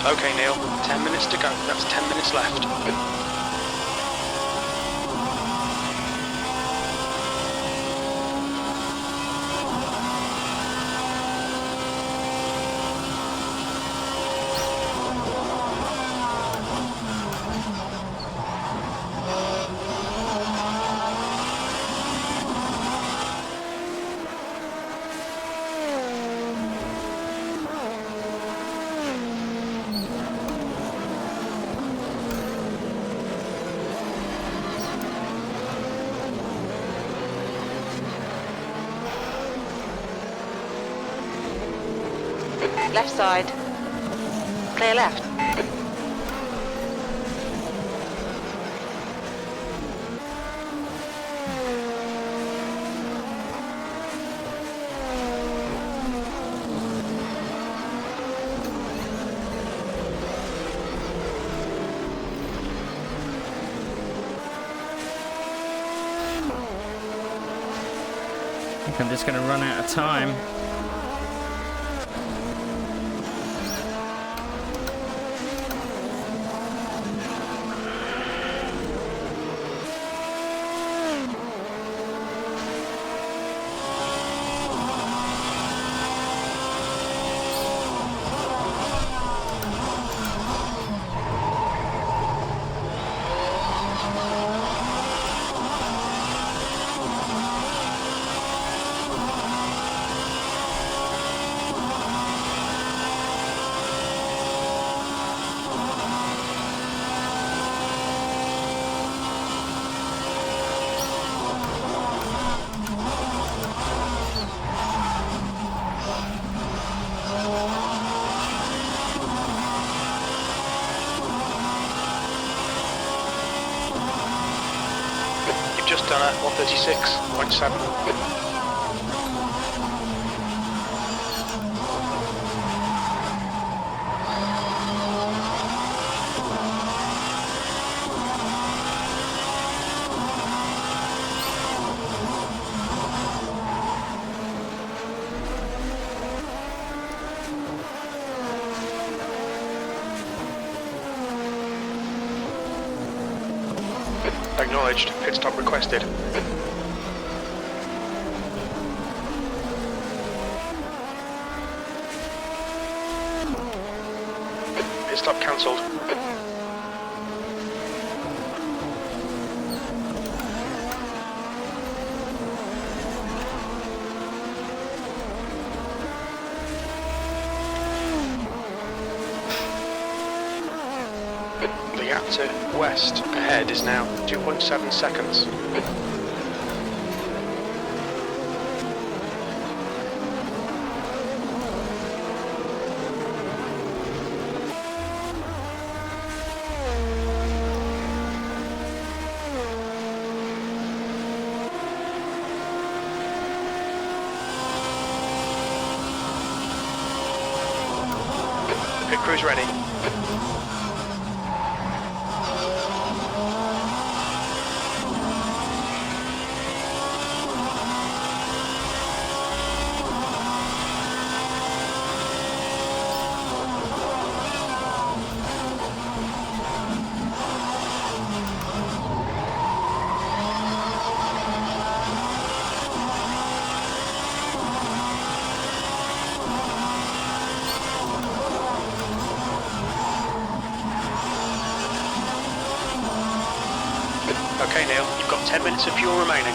Okay, Neil, 10 minutes to go. That's 10 minutes left. Left side. Clear left. I think I'm just going to run out of time. Just done at 136.7. Acknowledged. Pit stop requested. Pit stop cancelled. The gap to west ahead is now 2.7 seconds. Pit crew's ready. Okay, Neil, you've got 10 minutes of fuel remaining.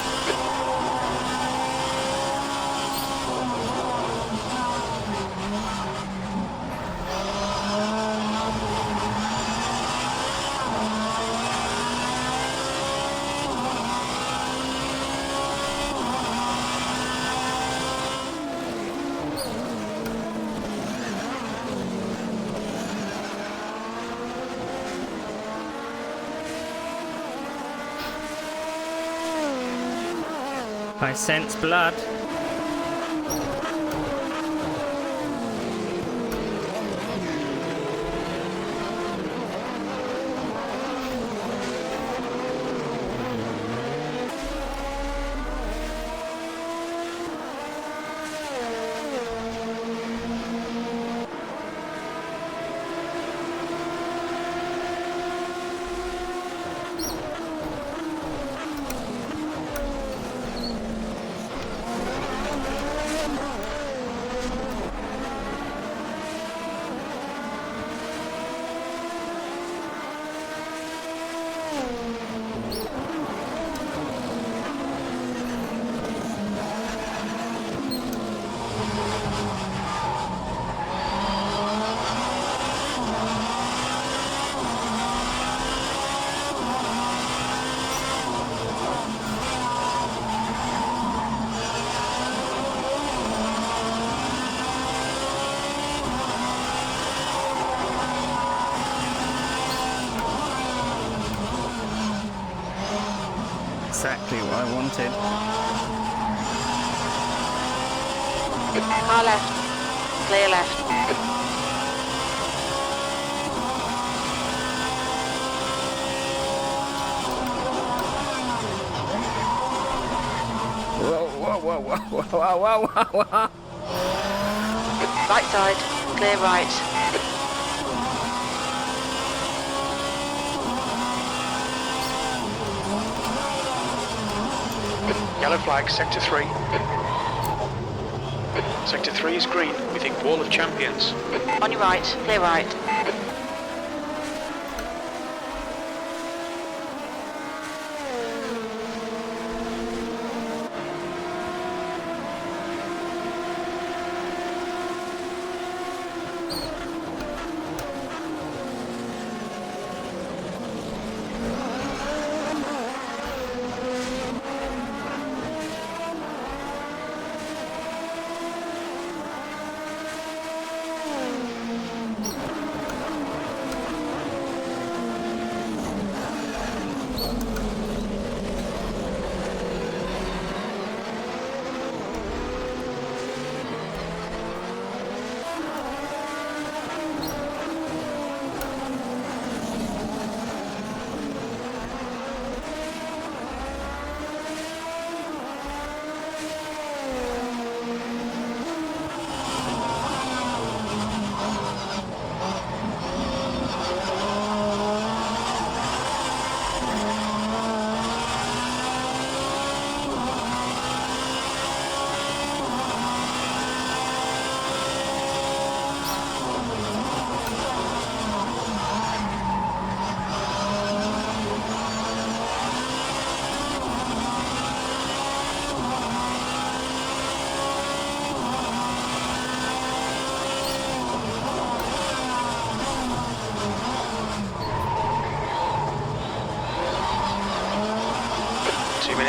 I sense blood. exactly what I wanted. Car left. Clear left. Whoa, whoa, whoa, whoa, whoa, whoa, whoa, whoa. Right side. Clear right. Yellow flag, sector 3. Sector 3 is green. We think Wall of Champions. On your right. Clear right.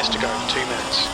To go, 2 minutes.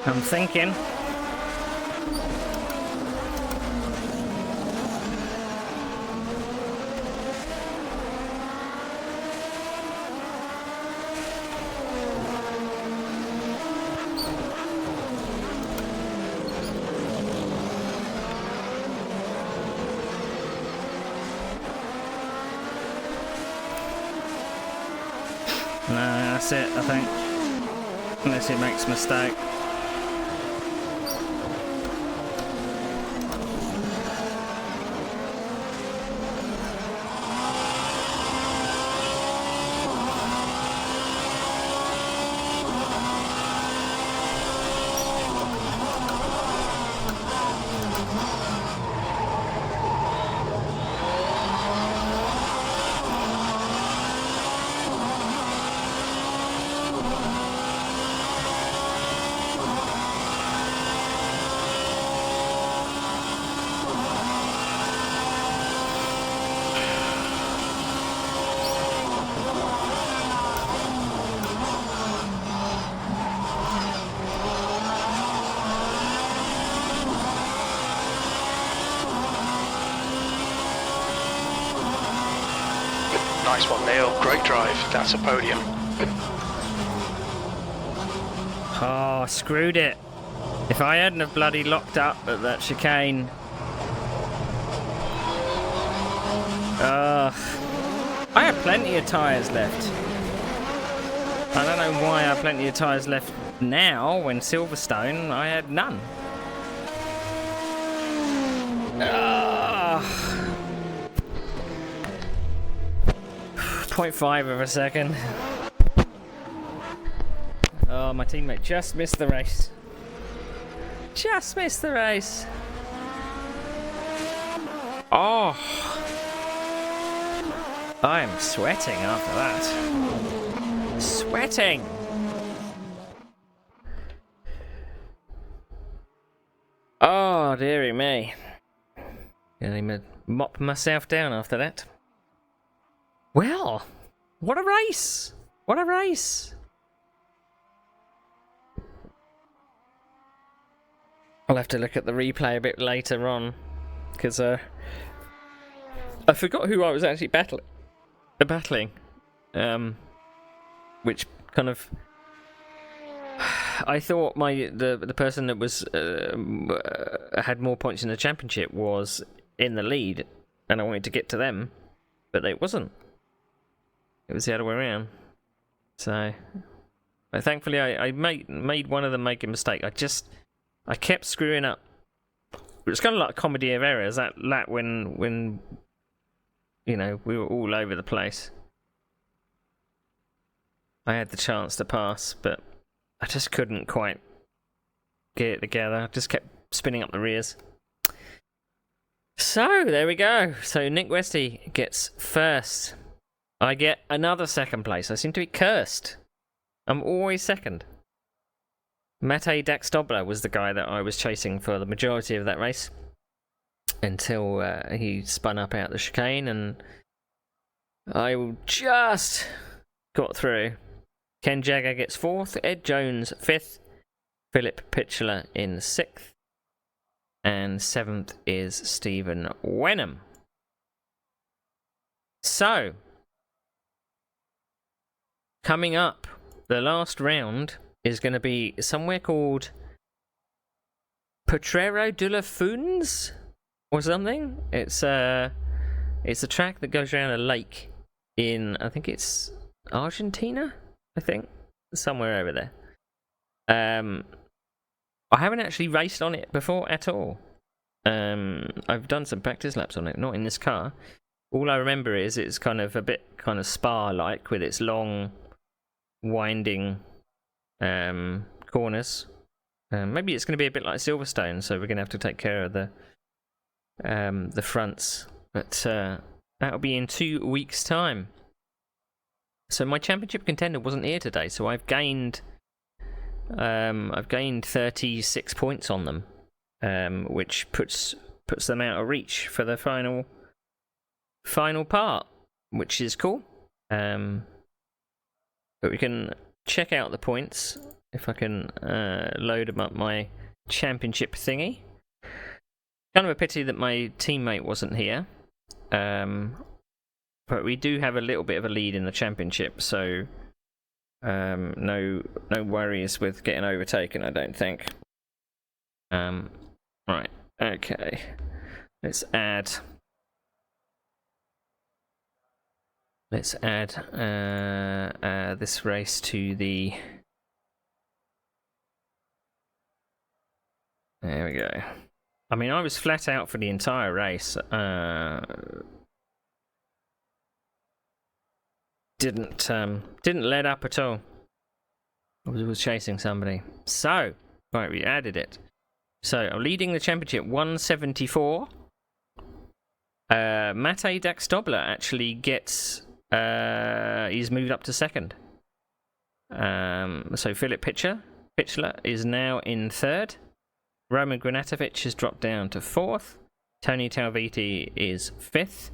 I'm thinking. No, that's it, I think. Unless he makes a mistake. Nice one, Neil. Great drive. That's a podium. Oh, screwed it. If I hadn't have bloody locked up at that chicane. I had plenty of tyres left. I don't know why I have plenty of tyres left now when Silverstone I had none. 0.5 of a second. Oh, my teammate just missed the race. just missed the race. Oh, I'm sweating after that. Sweating. Oh, dearie me. Gonna even mop myself down after that. Well, what a race! What a race! I'll have to look at the replay a bit later on, because I forgot who I was actually battling. Which kind of, I thought the person that was had more points in the championship was in the lead, and I wanted to get to them, but it wasn't. It was the other way around. So, thankfully, I made one of them make a mistake. I kept screwing up. It was kind of like a comedy of errors. That when you know, we were all over the place. I had the chance to pass, but I just couldn't quite get it together. I just kept spinning up the rears. So, there we go. So, Nick Westy gets first. I get another second place. I seem to be cursed. I'm always second. Mate Daxdobler was the guy that I was chasing for the majority of that race. Until he spun up out the chicane, and I just got through. Ken Jagger gets 4th, Ed Jones 5th, Philip Pitchler in 6th, and 7th is Stephen Wenham. So, coming up, the last round is going to be somewhere called Potrero de la Funes or something. It's a track that goes around a lake in, I think it's Argentina, I think, somewhere over there. I haven't actually raced on it before at all. I've done some practice laps on it, not in this car. All I remember is it's kind of a bit kind of Spa-like with its long, winding corners. Maybe it's going to be a bit like Silverstone, so we're going to have to take care of the fronts. But that'll be in 2 weeks' time. So my championship contender wasn't here today, so I've gained 36 points on them, which puts them out of reach for the final part, which is cool. But we can check out the points if I can load them up my championship thingy. Kind of a pity that my teammate wasn't here. But we do have a little bit of a lead in the championship, so no worries with getting overtaken, I don't think. Right, okay. Let's add this race to the... There we go. I mean, I was flat out for the entire race. Didn't let up at all. I was chasing somebody. So, right, we added it. So, I'm leading the championship 174. Mate Daxdobler actually gets... he's moved up to second. So, Philip Pitchler is now in third. Roman Granatovic has dropped down to 4th. Tony Talviti is 5th.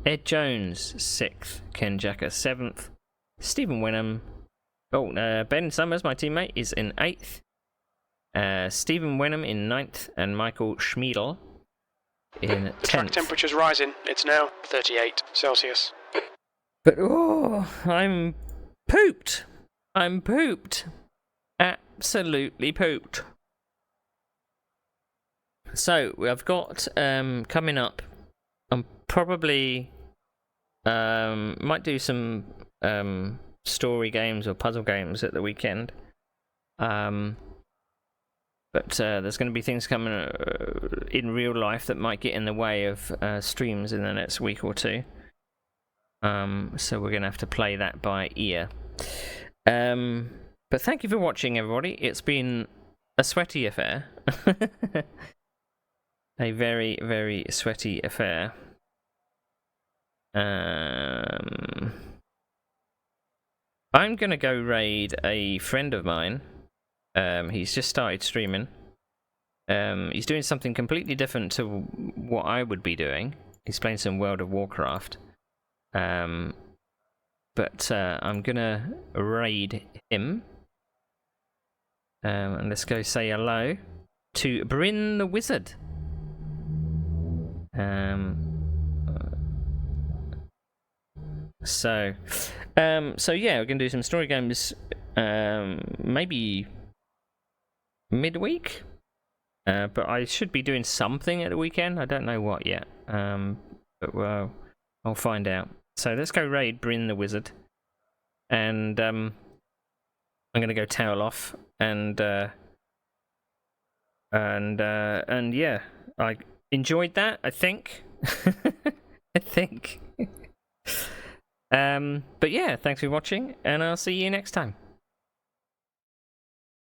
Ed Jones 6th. Ken Jacker 7th. Stephen Wenham. Ben Summers, my teammate, is in 8th. Stephen Wenham in 9th. And Michael Schmiedel in 10th. Track temperature's rising. It's now 38 Celsius. But I'm pooped. I'm pooped. Absolutely pooped. So, I've got, coming up, I'm probably, might do some, story games or puzzle games at the weekend. But there's going to be things coming in real life that might get in the way of streams in the next week or two. So we're going to have to play that by ear. But thank you for watching, everybody. It's been a sweaty affair. A very, very sweaty affair. I'm gonna go raid a friend of mine. He's just started streaming. He's doing something completely different to what I would be doing. He's playing some World of Warcraft. But I'm gonna raid him. And let's go say hello to Bryn the Wizard. So yeah, we're gonna do some story games. Maybe midweek. But I should be doing something at the weekend. I don't know what yet. But well, I'll find out. So let's go raid Bryn the Wizard, and I'm gonna go towel off, and yeah, I enjoyed that. I think. I think. But yeah, thanks for watching, and I'll see you next time.